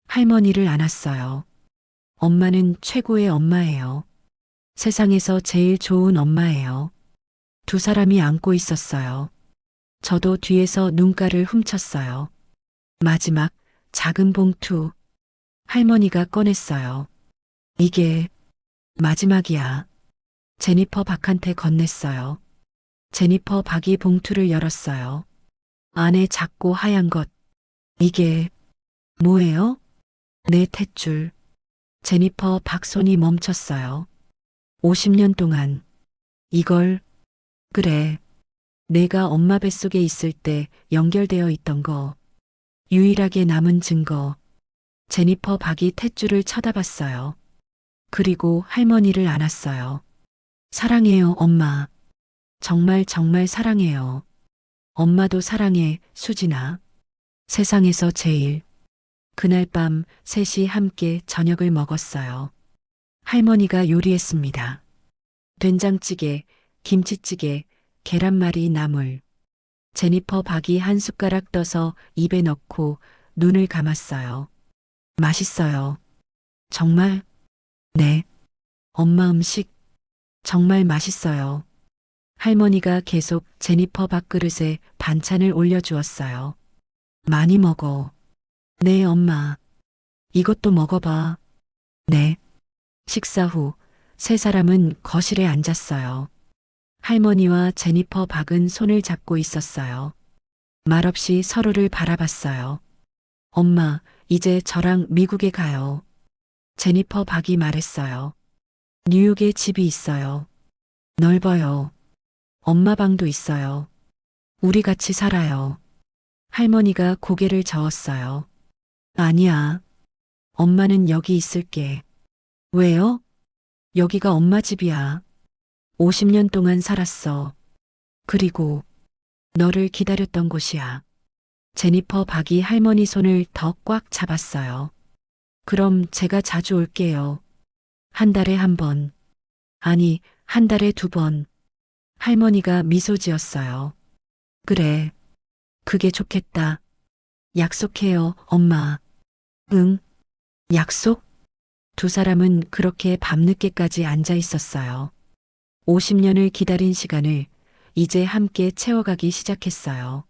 할머니를 안았어요. 엄마는 최고의 엄마예요. 세상에서 제일 좋은 엄마예요. 두 사람이 안고 있었어요. 저도 뒤에서 눈가를 훔쳤어요. 마지막 작은 봉투. 할머니가 꺼냈어요. 이게 마지막이야. 제니퍼 박한테 건넸어요. 제니퍼 박이 봉투를 열었어요. 안에 작고 하얀 것. 이게 뭐예요? 내 탯줄. 제니퍼 박 손이 멈췄어요. 50년 동안. 이걸, 그래. 내가 엄마 뱃속에 있을 때 연결되어 있던 거. 유일하게 남은 증거. 제니퍼 박이 탯줄을 쳐다봤어요. 그리고 할머니를 안았어요. 사랑해요, 엄마. 정말 정말 사랑해요. 엄마도 사랑해, 수진아. 세상에서 제일. 그날 밤 셋이 함께 저녁을 먹었어요. 할머니가 요리했습니다. 된장찌개, 김치찌개, 계란말이 나물. 제니퍼 박이 한 숟가락 떠서 입에 넣고 눈을 감았어요. 맛있어요. 정말? 네. 엄마 음식 정말 맛있어요. 할머니가 계속 제니퍼 밥그릇에 반찬을 올려주었어요. 많이 먹어. 네, 엄마. 이것도 먹어봐. 네. 식사 후 세 사람은 거실에 앉았어요. 할머니와 제니퍼 박은 손을 잡고 있었어요. 말없이 서로를 바라봤어요. 엄마, 이제 저랑 미국에 가요. 제니퍼 박이 말했어요. 뉴욕에 집이 있어요. 넓어요. 엄마 방도 있어요. 우리 같이 살아요. 할머니가 고개를 저었어요. 아니야. 엄마는 여기 있을게. 왜요? 여기가 엄마 집이야. 50년 동안 살았어. 그리고 너를 기다렸던 곳이야. 제니퍼 박이 할머니 손을 더 꽉 잡았어요. 그럼 제가 자주 올게요. 한 달에 한 번. 아니, 한 달에 두 번. 할머니가 미소 지었어요. 그래. 그게 좋겠다. 약속해요, 엄마. 응. 약속? 두 사람은 그렇게 밤늦게까지 앉아 있었어요. 50년을 기다린 시간을 이제 함께 채워가기 시작했어요.